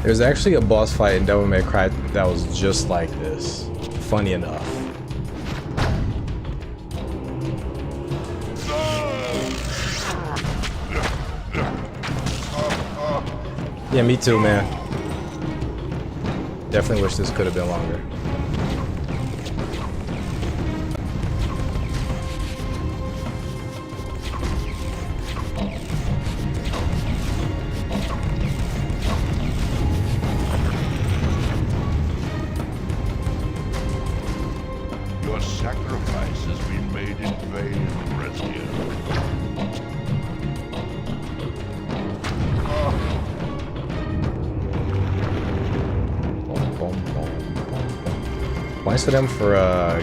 A: There's actually a boss fight in Devil May Cry that was just like this. Funny enough. Yeah, me too, man. Definitely wish this could have been longer.
C: Your sacrifice has been made in vain, Raziel.
A: Points to them for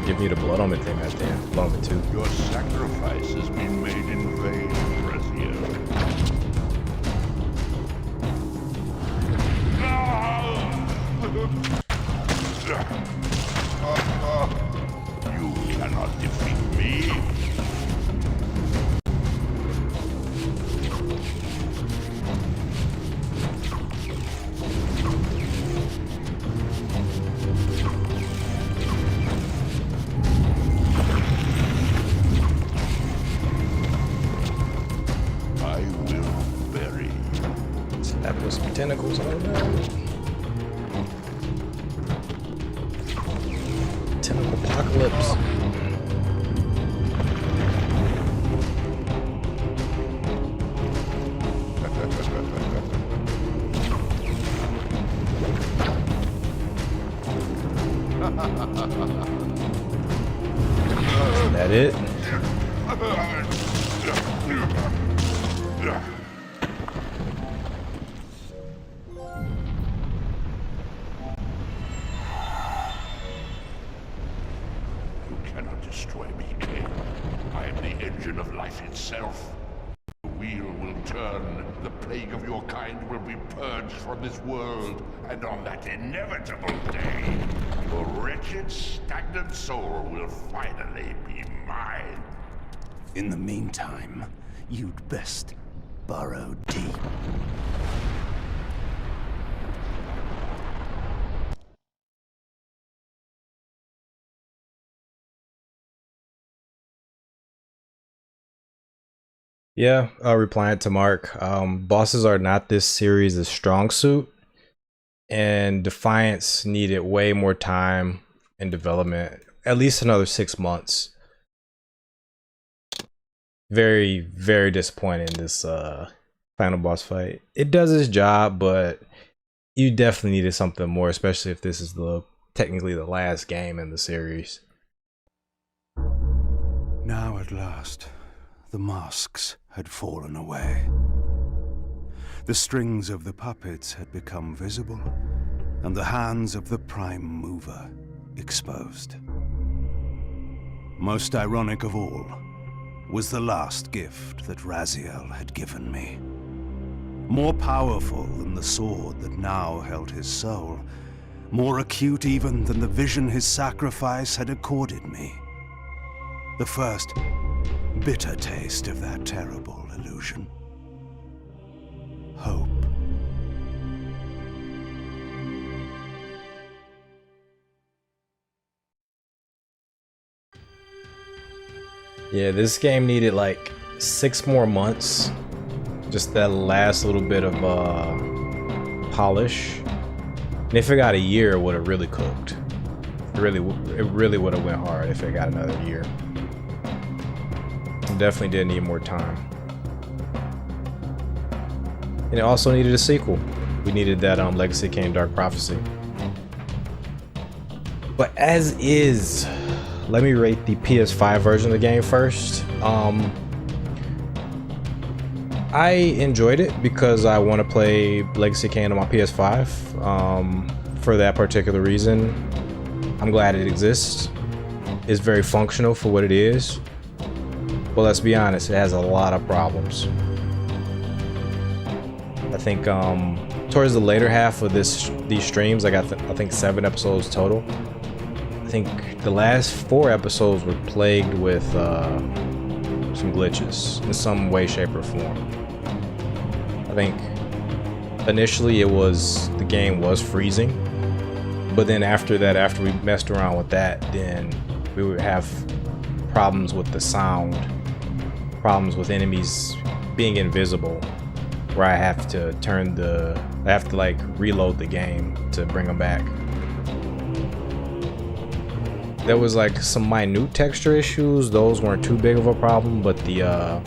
A: giving you the blood omen thing at the end. Blood omen 2.
C: Your sacrifice has been made in vain, Raziel. You cannot defeat me.
A: That was some tentacles on there. Tentacle apocalypse. Is that it?
C: Destroy me, Kain. I am the engine of life itself. The wheel will turn, the plague of your kind will be purged from this world, and on that inevitable day, your wretched, stagnant soul will finally be mine.
F: In the meantime, you'd best burrow deep.
A: Yeah, replying to Mark, bosses are not this series' strong suit, and Defiance needed way more time in development, at least another 6 months. Very, very disappointing, this final boss fight. It does its job, but you definitely needed something more, especially if this is technically the last game in the series.
F: Now at last, the masks had fallen away. The strings of the puppets had become visible, and the hands of the Prime Mover exposed. Most ironic of all was the last gift that Raziel had given me. More powerful than the sword that now held his soul, more acute even than the vision his sacrifice had accorded me. The first bitter taste of that terrible illusion. Hope.
A: Yeah, this game needed like 6 more months. Just that last little bit of polish. And if it got a year, it would have really cooked. It really would have went hard if it got another year. Definitely did need more time. And it also needed a sequel. We needed that Legacy Kain Dark Prophecy. But as is, let me rate the PS5 version of the game first. I enjoyed it because I want to play Legacy Kain on my PS5. For that particular reason, I'm glad it exists. It's very functional for what it is. But let's be honest, it has a lot of problems. I think towards the later half of these streams, I got I think 7 episodes total. I think the last 4 episodes were plagued with some glitches in some way, shape, or form. I think initially the game was freezing, but then after that, after we messed around with that, then we would have problems with the sound. Problems with enemies being invisible, where I have to like reload the game to bring them back. There was like some minute texture issues. Those weren't too big of a problem, but the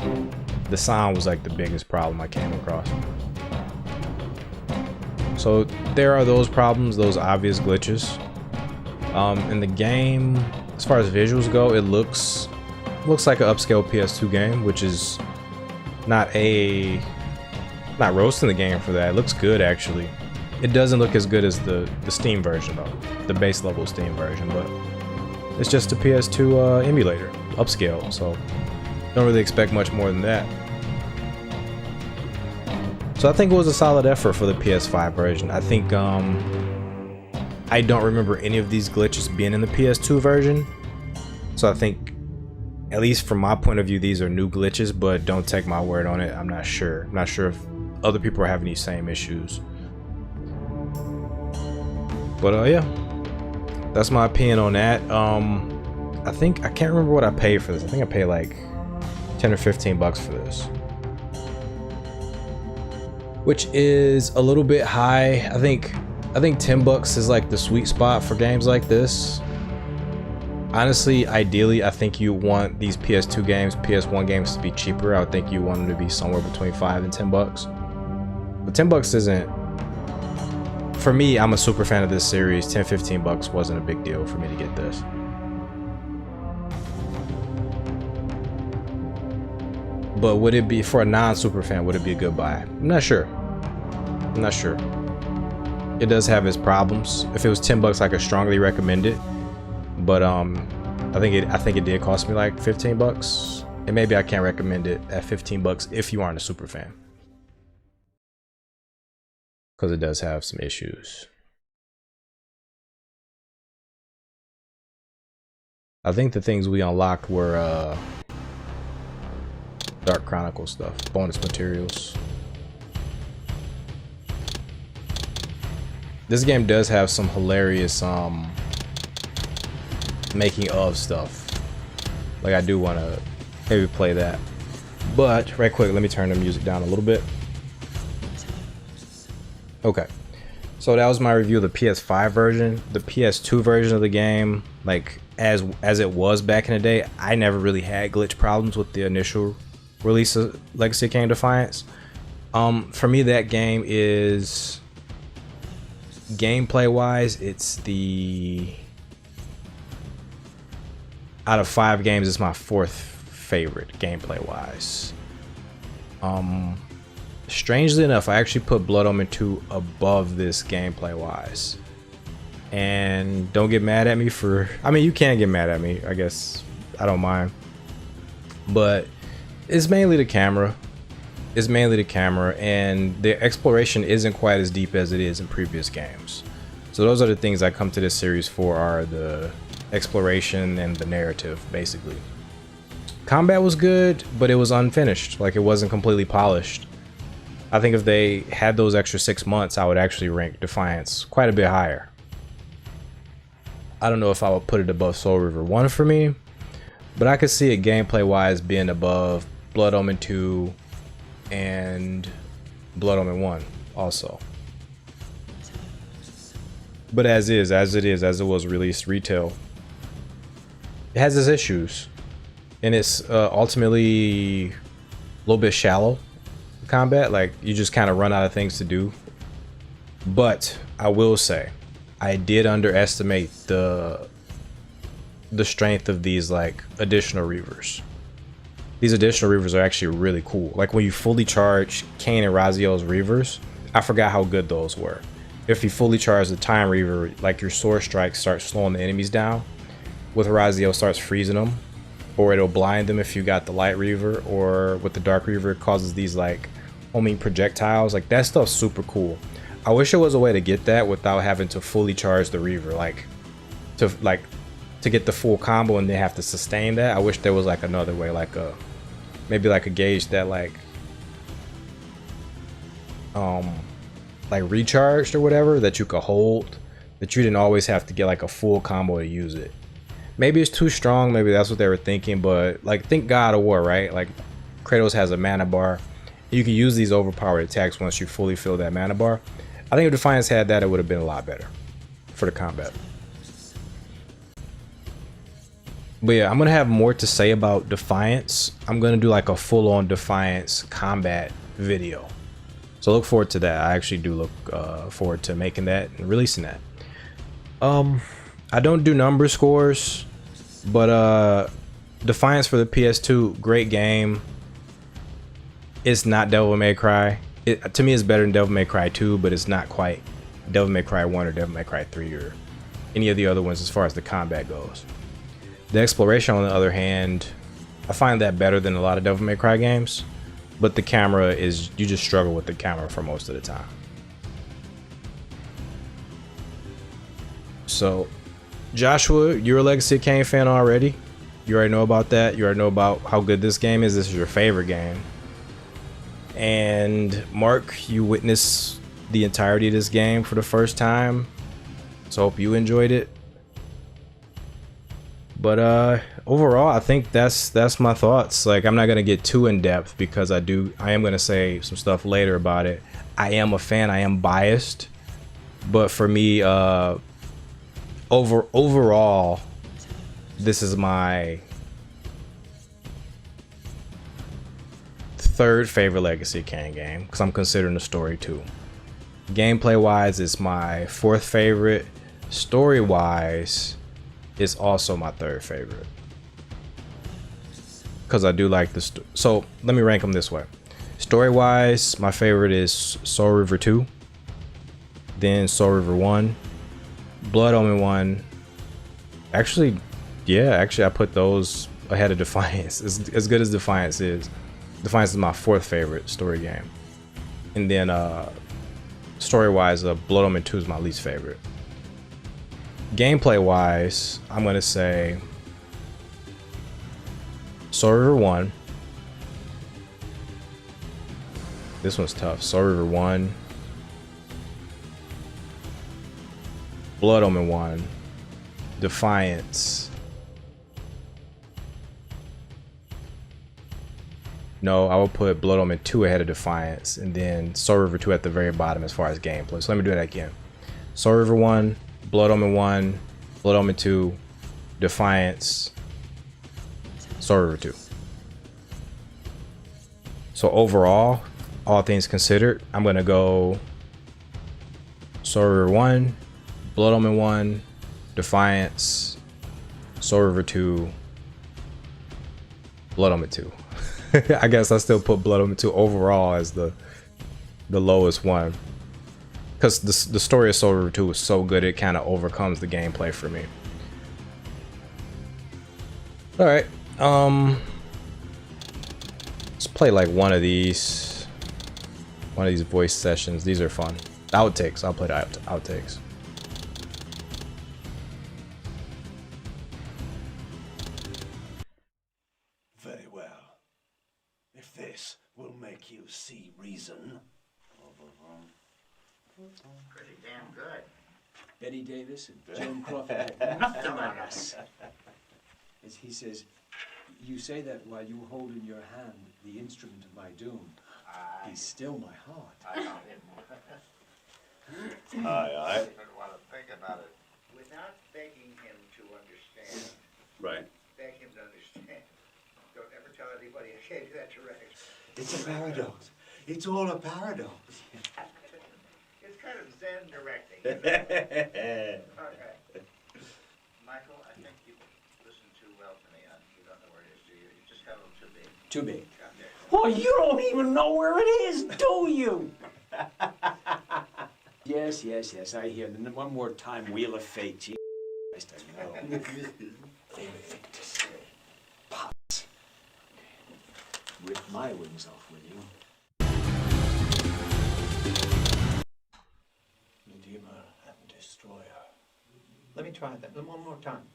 A: sound was like the biggest problem I came across. So there are those problems, those obvious glitches. In the game, as far as visuals go, it looks like an upscale PS2 game, which is not roasting the game for that. It looks good, actually. It doesn't look as good as the Steam version though, the base level Steam version, but it's just a PS2 emulator, upscale, so don't really expect much more than that. So I think it was a solid effort for the PS5 version. I think I don't remember any of these glitches being in the PS2 version, so I think, at least from my point of view, these are new glitches, but don't take my word on it. I'm not sure. I'm not sure if other people are having these same issues. But yeah, that's my opinion on that. I think, I can't remember what I paid for this. I think I paid like 10 or 15 bucks for this, which is a little bit high. I think 10 bucks is like the sweet spot for games like this. Honestly, ideally, I think you want these PS2 games, PS1 games to be cheaper. I would think you want them to be somewhere between 5 and 10 bucks. But 10 bucks isn't, for me, I'm a super fan of this series. 10, 15 bucks wasn't a big deal for me to get this. But would it be, for a non-super fan, would it be a good buy? I'm not sure. I'm not sure. It does have its problems. If it was 10 bucks, I could strongly recommend it. But I think it did cost me like 15 bucks. And maybe I can't recommend it at 15 bucks if you aren't a super fan, because it does have some issues. I think the things we unlocked were Dark Chronicle stuff, bonus materials. This game does have some hilarious making of stuff. Like, I do want to maybe play that. But right quick, let me turn the music down a little bit. Okay, so that was my review of the PS5 version. The PS2 version of the game, like as it was back in the day, I never really had glitch problems with the initial release of Legacy of Kain Defiance. For me, that game is, gameplay wise, it's the, out of 5 games, it's my 4th favorite gameplay wise. Strangely enough, I actually put Blood Omen 2 above this gameplay wise. And don't get mad at me for, I mean, you can get mad at me, I guess, I don't mind. But it's mainly the camera. It's mainly the camera, and the exploration isn't quite as deep as it is in previous games. So those are the things I come to this series for, are the exploration and the narrative, basically. Combat was good, but it was unfinished. Like, it wasn't completely polished. I think if they had those extra 6 months, I would actually rank Defiance quite a bit higher. I don't know if I would put it above Soul Reaver 1 for me, but I could see it gameplay wise being above Blood Omen 2 and Blood Omen 1 also. But as it was released retail, it has its issues, and it's ultimately a little bit shallow combat. Like, you just kind of run out of things to do. But I will say, I did underestimate the strength of these like additional Reavers. These additional Reavers are actually really cool. Like, when you fully charge Kain and Raziel's Reavers, I forgot how good those were. If you fully charge the Time Reaver, like, your sword strike starts slowing the enemies down. With Raziel, starts freezing them, or it'll blind them if you got the Light Reaver, or with the Dark Reaver, it causes these like homing projectiles. Like, that stuff's super cool. I wish there was a way to get that without having to fully charge the Reaver, like to get the full combo and they have to sustain that. I wish there was like another way, like a, maybe like a gauge that like recharged or whatever, that you could hold, that you didn't always have to get like a full combo to use it. Maybe it's too strong, maybe that's what they were thinking, but like, think God of War, right? Like, Kratos has a mana bar. You can use these overpowered attacks once you fully fill that mana bar. I think if Defiance had that, it would have been a lot better for the combat. But yeah, I'm gonna have more to say about Defiance. I'm gonna do like a full-on Defiance combat video, so look forward to that. I actually do look forward to making that and releasing that. I don't do number scores, but Defiance for the PS2, great game. It's not Devil May Cry. To me, it's better than Devil May Cry 2, but it's not quite Devil May Cry 1 or Devil May Cry 3 or any of the other ones as far as the combat goes. The exploration, on the other hand, I find that better than a lot of Devil May Cry games, but the camera is, you just struggle with the camera for most of the time. So, Joshua, you're a Legacy of Kain fan already. You already know about that. You already know about how good this game is. This is your favorite game. And Mark, you witnessed the entirety of this game for the first time. So hope you enjoyed it. But overall, I think that's my thoughts. Like, I'm not gonna get too in depth because I am gonna say some stuff later about it. I am a fan. I am biased, but for me, overall, this is my third favorite Legacy of Kain game because I'm considering the story too. Gameplay wise, it's my fourth favorite. Story wise, it's also my third favorite because I do like the so let me rank them this way. Story wise, my favorite is Soul River 2, then Soul River 1, Blood Omen 1. Actually, I put those ahead of Defiance. As good as Defiance is, Defiance is my fourth favorite story game. And then story wise, Blood Omen 2 is my least favorite. Gameplay wise, I'm gonna say Soul River 1. This one's tough. Soul River 1, Blood Omen 1, Defiance. No, I will put Blood Omen 2 ahead of Defiance, and then Soul River 2 at the very bottom as far as gameplay. So let me do that again. Soul River 1, Blood Omen 1, Blood Omen 2, Defiance, Soul River 2. So overall, all things considered, I'm gonna go Soul River 1, Blood Omen 1, Defiance, Soul River 2, Blood Omen 2. I guess I still put Blood Omen 2 overall as the lowest one, because the story of Soul River 2 was so good it kind of overcomes the gameplay for me. All right, let's play like one of these voice sessions. These are fun. Outtakes. I'll play the outtakes.
F: Very well. If this will make you see reason.
G: Pretty damn good.
B: Betty Davis and Joan Crawford had nothing on us. As he says, you say that while you hold in your hand the instrument of my doom. He's still my heart.
G: I know him.
F: Aye.
G: I don't want to think about it. Without begging him to understand.
F: Right.
G: Beg him to understand. Don't ever tell anybody I gave you that direction.
F: It's a paradox. It's all a paradox.
G: It's kind of Zen directing. Okay. Michael, I think you listen too well to me. You don't know where it is, do you? You just got a little too big.
B: Too big.
G: Okay.
B: Oh, you don't even know where it is, do you? Yes, I hear. And then one more time, Wheel of Fate. Jesus Christ, I know. Invictus. Pops. Rip my wings off, will you?
F: Redeemer and Destroyer.
G: Let me try that one more time.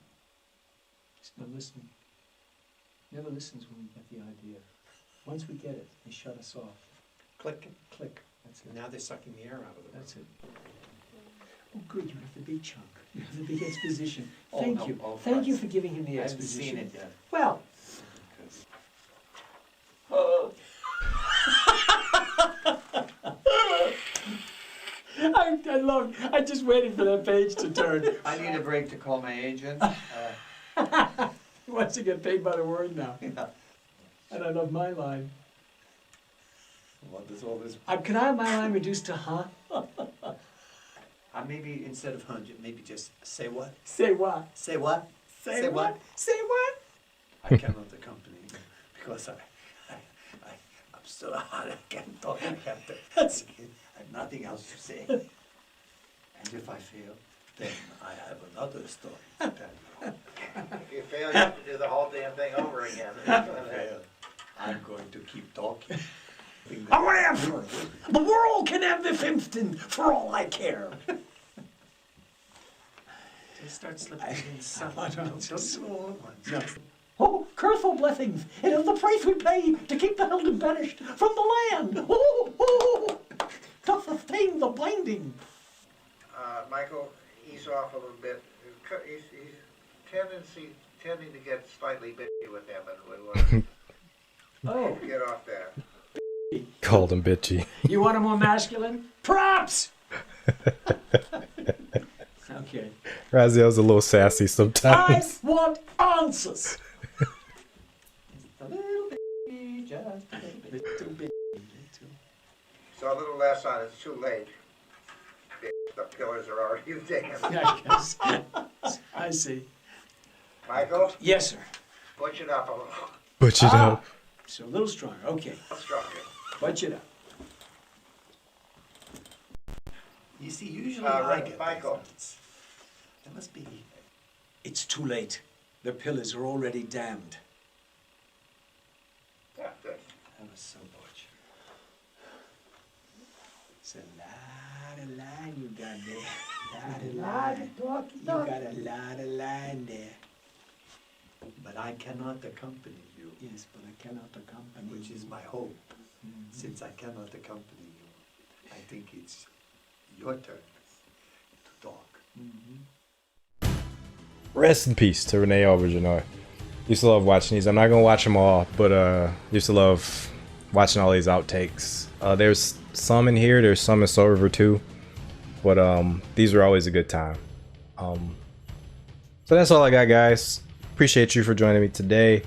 B: Just no listening. Never listens when we get the idea. Once we get it, they shut us off.
G: Click.
B: Click. That's it.
G: Now they're sucking the air out of it.
B: That's it. Oh, good. You have the big chunk. You have the big exposition.
G: Oh,
B: Thank
G: no.
B: you.
G: Oh,
B: Thank you
G: Christ.
B: for giving him the
G: I haven't
B: exposition.
G: seen it yet.
B: Well. I just waited for that page to turn.
G: I need a break to call my agent.
B: He wants to get paid by the word now.
G: Yeah.
B: And I love my line.
G: What does all this?
B: Can I have my line reduced to huh?
G: Maybe instead of hundred, maybe just say what?
B: Say what?
G: Say what?
B: Say what? Say what?
G: I cannot accompany you because I'm so hard. I can't talk. I have nothing else to say.
I: And if I fail, then I have another story to tell you.
J: If you fail, you have to do the whole damn thing over again.
I: Well, I'm going to keep talking.
G: However, the world can have the Fimston for all I care.
B: Just start slipping in some. Don't do all at once.
G: No. Oh, curthful blessings! It is the price we pay to keep the Helden banished from the land! Oh, to sustain the binding!
J: Michael, ease off a little bit. He's tending to get slightly bitchy with him, and we want to get off that.
A: Called him bitchy.
B: You want him more masculine? Props! Okay.
A: Raziel's a little sassy
G: I
A: sometimes.
G: want answers!
B: A little bit, just a little bit too big.
J: So a little less on it's too late. The pillars are already damned.
B: I guess. I see.
J: Michael,
B: Yes, sir.
J: butch it up a little.
A: Butch it up.
B: So a little stronger. Okay.
J: Stronger.
B: Butch it up.
I: You see, usually
J: Right,
I: I get
J: Michael.
I: things. There must be.
B: It's too late. The pillars are already damned.
J: Yeah, good.
B: That was so butch. It's a lot of line you got there. Lot of line. You got a lot of line there.
I: But I cannot accompany you,
B: Yes, but I cannot accompany
I: which
B: you.
I: is my hope. Since I cannot accompany you, I think it's your turn to talk.
A: Rest in peace to Renee Auberjonois. Used to love watching these. I'm not gonna watch them all, but used to love watching all these outtakes. There's some in here. There's some in Soul River too, but these were always a good time. So that's all I got, guys. Appreciate you for joining me today.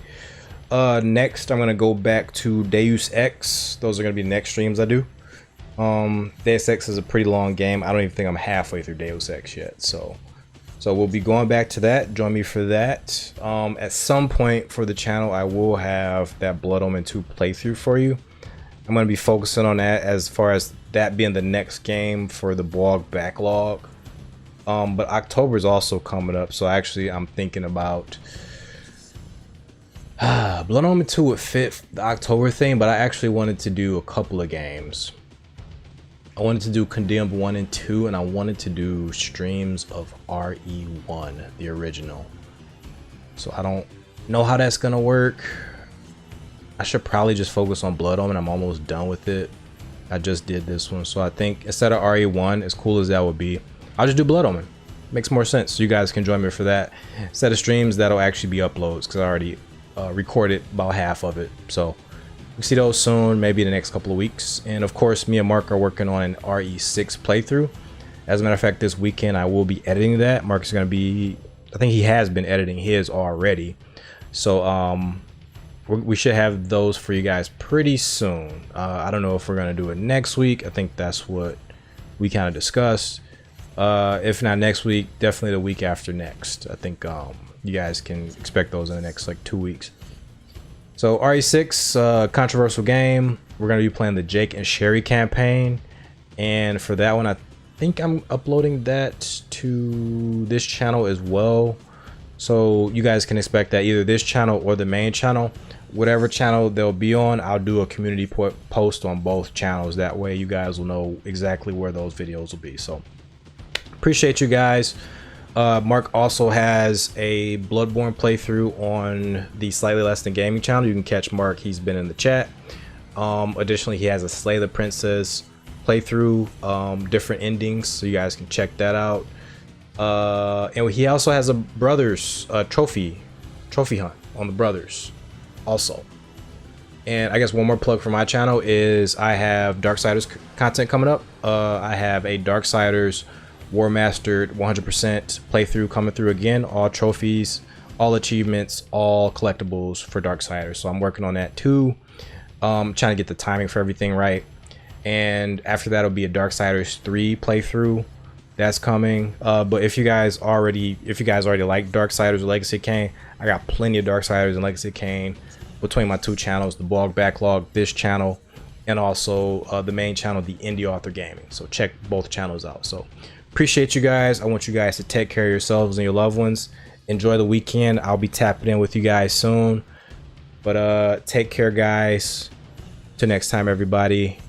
A: Next, I'm gonna go back to Deus Ex. Those are gonna be the next streams I do. Deus Ex is a pretty long game. I don't even think I'm halfway through Deus Ex yet, so we'll be going back to that. Join me for that. At some point for the channel, I will have that Blood Omen 2 playthrough for you. I'm going to be focusing on that as far as that being the next game for the blog backlog. But October is also coming up, so actually I'm thinking about Blood Omen 2 would fit the October thing, but I actually wanted to do a couple of games. I wanted to do Condemned 1 and 2, and I wanted to do streams of RE1, the original. So I don't know how that's gonna work. I should probably just focus on Blood Omen. I'm almost done with it. I just did this one, so I think instead of RE1, as cool as that would be, I'll just do Blood Omen. Makes more sense, so you guys can join me for that. Instead of streams, that'll actually be uploads, because I already recorded about half of it. So we'll see those soon, maybe in the next couple of weeks. And of course, me and Mark are working on an RE6 playthrough. As a matter of fact, this weekend I will be editing that. Mark is going to be, I think he has been editing his already. So we should have those for you guys pretty soon. I don't know if we're going to do it next week. I think that's what we kind of discussed. If not next week, definitely the week after next. I think you guys can expect those in the next like 2 weeks. So RE6, controversial game. We're going to be playing the Jake and Sherry campaign. And for that one, I think I'm uploading that to this channel as well. So you guys can expect that either this channel or the main channel. Whatever channel they'll be on, I'll do a community post on both channels. That way you guys will know exactly where those videos will be. So appreciate you guys. Mark also has a Bloodborne playthrough on the Slightly Less Than Gaming channel. You can catch Mark, he's been in the chat. Additionally, he has a Slay the Princess playthrough, different endings, so you guys can check that out. And he also has a Brothers trophy hunt on the Brothers also. And I guess one more plug for my channel is I have Darksiders content coming up. I have a Darksiders War Mastered 100% playthrough coming through again, all trophies, all achievements, all collectibles for Darksiders. So I'm working on that too. Trying to get the timing for everything right. And after that will be a Darksiders 3 playthrough that's coming. But if you guys already like Darksiders or Legacy of Kain, I got plenty of Darksiders and Legacy of Kain between my two channels, the blog backlog, this channel, and also the main channel, the Indie Author Gaming. So check both channels out. So Appreciate you guys. I want you guys to take care of yourselves and your loved ones. Enjoy the weekend. I'll be tapping in with you guys soon. But take care, guys. Till next time, everybody.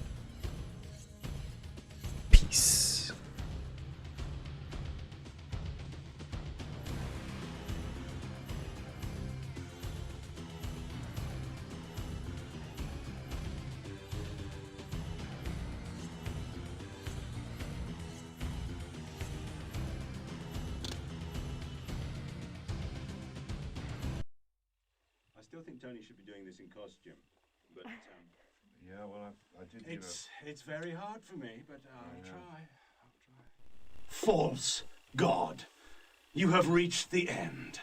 A: Peace.
K: I still think Tony should be doing this in costume, but
C: Yeah, well, I did.
K: it's very hard for me, but I'll try.
E: False God, you have reached the end.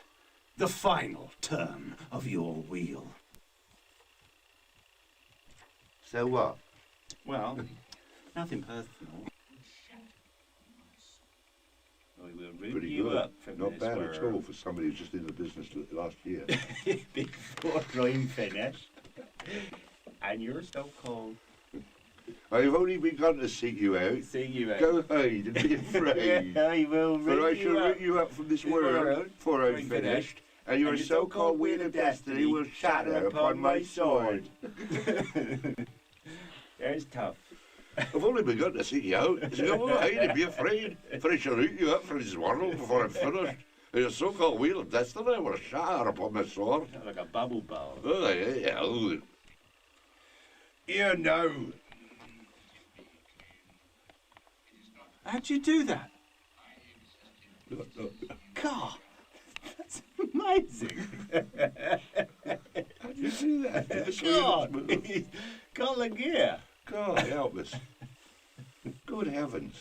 E: The final turn of your wheel.
C: So what?
K: Well, nothing personal. We will ring
C: Pretty
K: you
C: good.
K: up from
C: Not
K: this
C: bad
K: where-
C: at all for somebody who's just in the business last year.
K: Before I'm finished. And you're so cold.
C: I've only begun to seek you out.
K: Seeing you out.
C: Go ahead and be afraid.
K: I will ring
C: For I
K: you
C: shall
K: up.
C: ring you up from this world, for I'm
K: When
C: finished, and your so-called wheel of destiny will shatter upon my sword.
K: There's tough.
C: I've only begun to seek you out. So go ahead and be afraid, for I shall root you up from this world before I'm finished. And your so-called wheel of destiny will shatter upon my sword.
K: Like a bubble ball.
C: Oh, yeah. Oh.
K: You know. How'd you do that? God, that's amazing.
C: How'd you do that? That's
K: God,
C: really smooth.
K: he's got the gear.
C: God help us. Good heavens.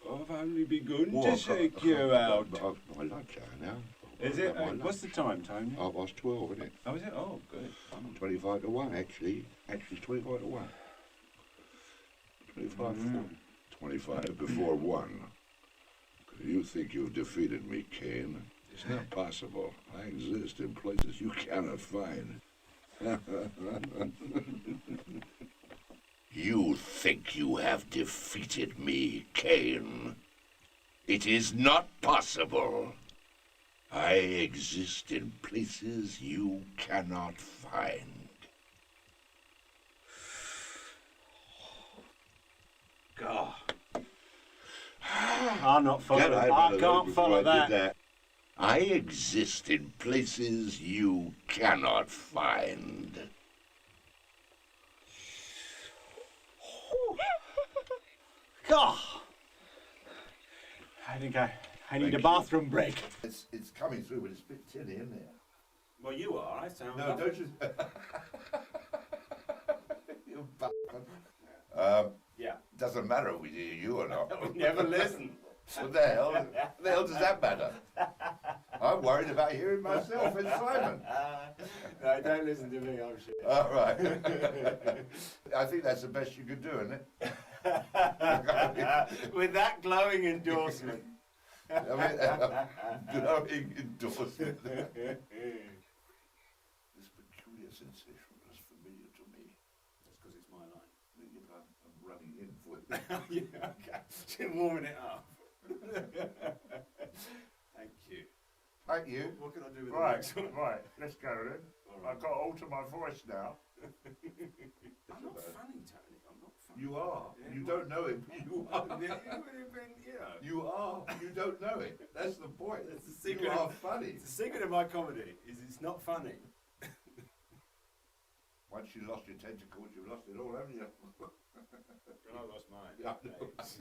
K: I've only begun
C: Well,
K: to
C: I've got-
K: shake you out.
C: My lunch hour now.
K: Is it?
C: My lunch.
K: What's the time, Tony?
C: Half past 12, isn't it?
K: Oh, is it? Oh, good.
C: 25 to 1, actually. Actually, it's 25 to 1. 25 before 1. You think you've defeated me, Kain? It's not possible. I exist in places you cannot find. You think you have defeated me, Kain? It is not possible. I exist in places you cannot find.
K: God. I'm not following.
C: Get out
K: I
C: of the
K: can't
C: road
K: follow
C: before I did
K: that.
C: I exist in places you cannot find.
K: God. I think I need a bathroom break.
C: It's coming through, but it's a bit tinny, isn't it?
K: Well, you are. I sound.
C: No, don't you? You bastard.
K: Yeah.
C: Doesn't matter if we hear you or not.
K: We never listen.
C: What the hell does that matter? I'm worried about hearing myself and Simon.
K: No, don't listen to me. I'm shit.
C: All right. I think that's the best you could do, isn't it?
K: With that glowing endorsement.
C: I mean, glowing endorsement. This peculiar sensation was familiar to me.
K: That's because it's my line.
C: I'm running in for it.
K: Yeah, okay. She's warming it up. Thank you.
C: Thank you.
K: What can I do with
C: Right,
K: the next one?
C: right. Let's go then.
K: All right.
C: I've got to alter my voice now.
K: I'm not funny, Tony. I'm not funny.
C: You are.
K: Yeah,
C: You
K: well-
C: don't know it. You are.
K: You would have been, you know.
C: You are. You don't know it. That's the point.
K: That's the secret.
C: You are funny.
K: The secret of my comedy is it's not funny.
C: Once you lost your tentacles, you lost it all, haven't you?
K: And I lost mine.
C: Yeah, I know.
K: It's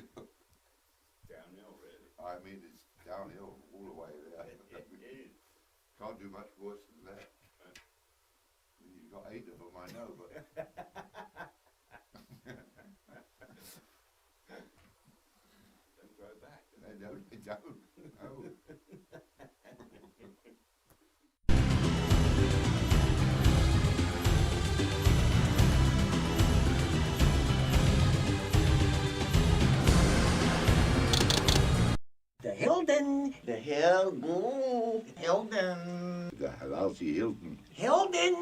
K: downhill, really.
C: I mean, it's downhill all the way there.
K: It is.
C: Can't do much worse than that. You've got 8 of them, I know, but...
K: Don't grow back.
C: They don't. No.
G: The Hilden. The Hilden. Hilden.
C: The Halalti Hilton.
G: Hilden.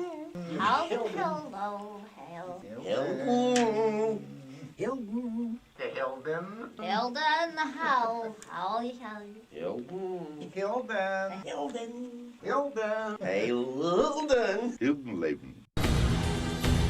L: Hello, Hel.
G: Hilden. Hilden.
J: to Hilden.
L: Hilden, how? How?
K: Hilden.
J: Hilden.
K: Hilden.
J: Hilden.
K: Hey, Hilden.
C: Hildenleben.